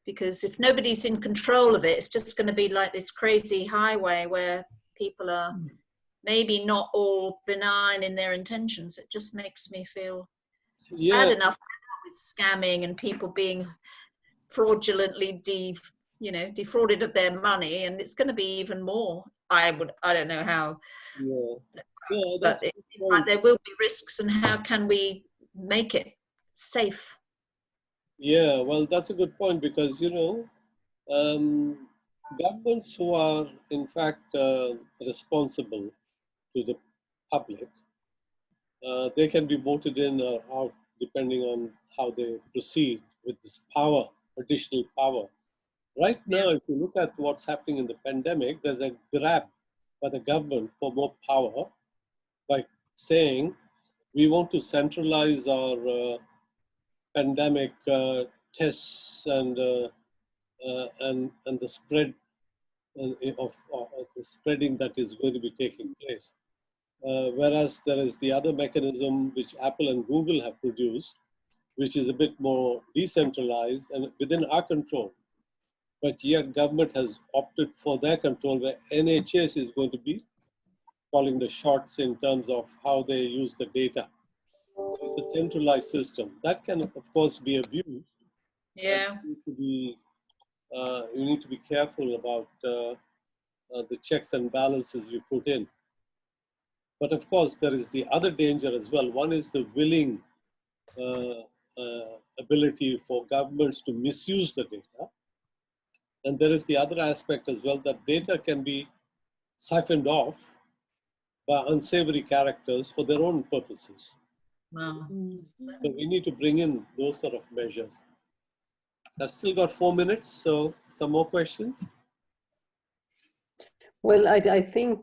Speaker 6: Because if nobody's in control of it, it's just going to be like this crazy highway where people are maybe not all benign in their intentions. It just makes me feel it's bad enough with scamming and people being fraudulently you know, defrauded of their money, and it's going to be even more. I don't know how.
Speaker 1: Yeah,
Speaker 6: but there will be risks, and how can we make it safe?
Speaker 1: Yeah, well, that's a good point, because, you know, governments who are in fact responsible to the public, they can be voted in or out depending on how they proceed with this power, additional power. Right now, if you look at what's happening in the pandemic, there's a grab by the government for more power by saying we want to centralize our pandemic tests and the spread of the spreading that is going to be taking place. Whereas there is the other mechanism which Apple and Google have produced, which is a bit more decentralized and within our control. But yet government has opted for their control, where NHS is going to be calling the shots in terms of how they use the data. So it's a centralized system. That can, of course, be abused.
Speaker 6: Yeah.
Speaker 1: You need to be careful about the checks and balances you put in. But of course, there is the other danger as well. One is the willing ability for governments to misuse the data. And there is the other aspect as well, that data can be siphoned off by unsavory characters for their own purposes.
Speaker 6: Wow.
Speaker 1: So we need to bring in those sort of measures. I've still got 4 minutes, so some more questions?
Speaker 2: Well, I think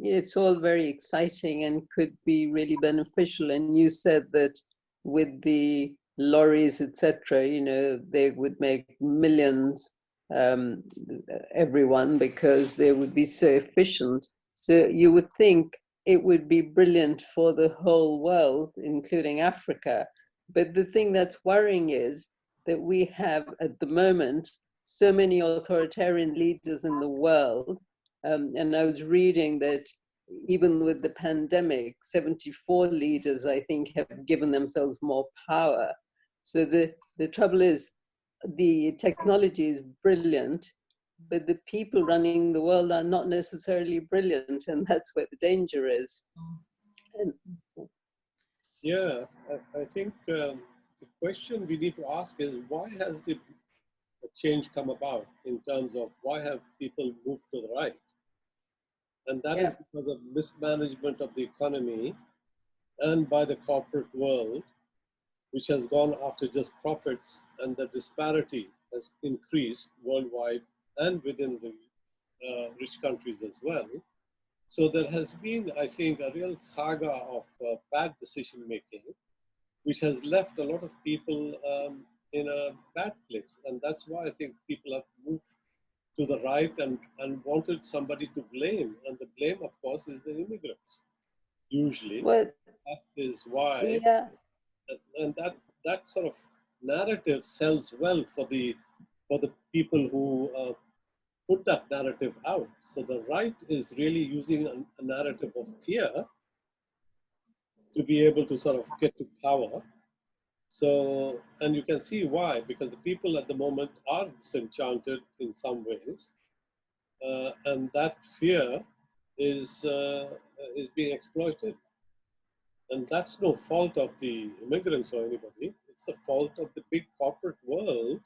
Speaker 2: it's all very exciting and could be really beneficial. And you said that with the lorries, etc., you know, they would make millions, everyone, because they would be so efficient. So you would think it would be brilliant for the whole world, including Africa. But the thing that's worrying is that we have at the moment so many authoritarian leaders in the world. And I was reading that even with the pandemic, 74 leaders, I think, have given themselves more power. So the trouble is, the technology is brilliant, but the people running the world are not necessarily brilliant, and that's where the danger is. And
Speaker 1: yeah, I think the question we need to ask is, why has the change come about in terms of why have people moved to the right? And that is because of mismanagement of the economy and by the corporate world, which has gone after just profits, and the disparity has increased worldwide and within the rich countries as well. So there has been, I think, a real saga of bad decision making, which has left a lot of people in a bad place. And that's why I think people have moved to the right and wanted somebody to blame. And the blame, of course, is the immigrants, usually.
Speaker 2: well,
Speaker 1: That is why.
Speaker 2: yeah.
Speaker 1: And that sort of narrative sells well for the people who put that narrative out. So the right is really using a narrative of fear to be able to sort of get to power. So, and you can see why, because the people at the moment are disenchanted in some ways, and that fear is being exploited. And that's no fault of the immigrants or anybody. It's the fault of the big corporate world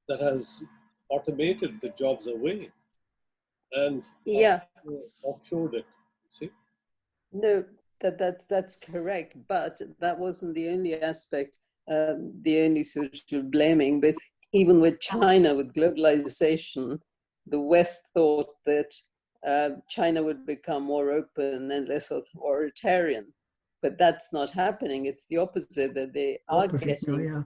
Speaker 1: that has automated the jobs away and offshored it. See?
Speaker 2: No, that's correct. But that wasn't the only aspect, the only sort of blaming. But even with China, with globalization, the West thought that China would become more open and less authoritarian. But that's not happening. It's the opposite, that they are getting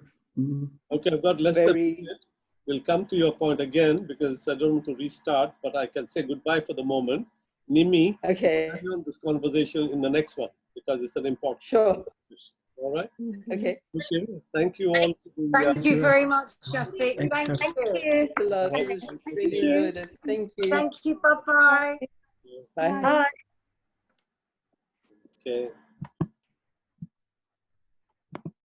Speaker 1: Okay, I've got less than a minute. We'll come to your point again, because I don't want to restart, but I can say goodbye for the moment. Nimi,
Speaker 2: okay,
Speaker 1: carry on this conversation in the next one, because it's an important.
Speaker 2: Sure.
Speaker 1: All right.
Speaker 2: Okay.
Speaker 1: Okay. Thank you all.
Speaker 7: Thank you very much, Shafiq. Thank you.
Speaker 2: Thanks a lot. It was really good. Thank you.
Speaker 7: Thank you. Bye-bye.
Speaker 2: Bye.
Speaker 1: Okay.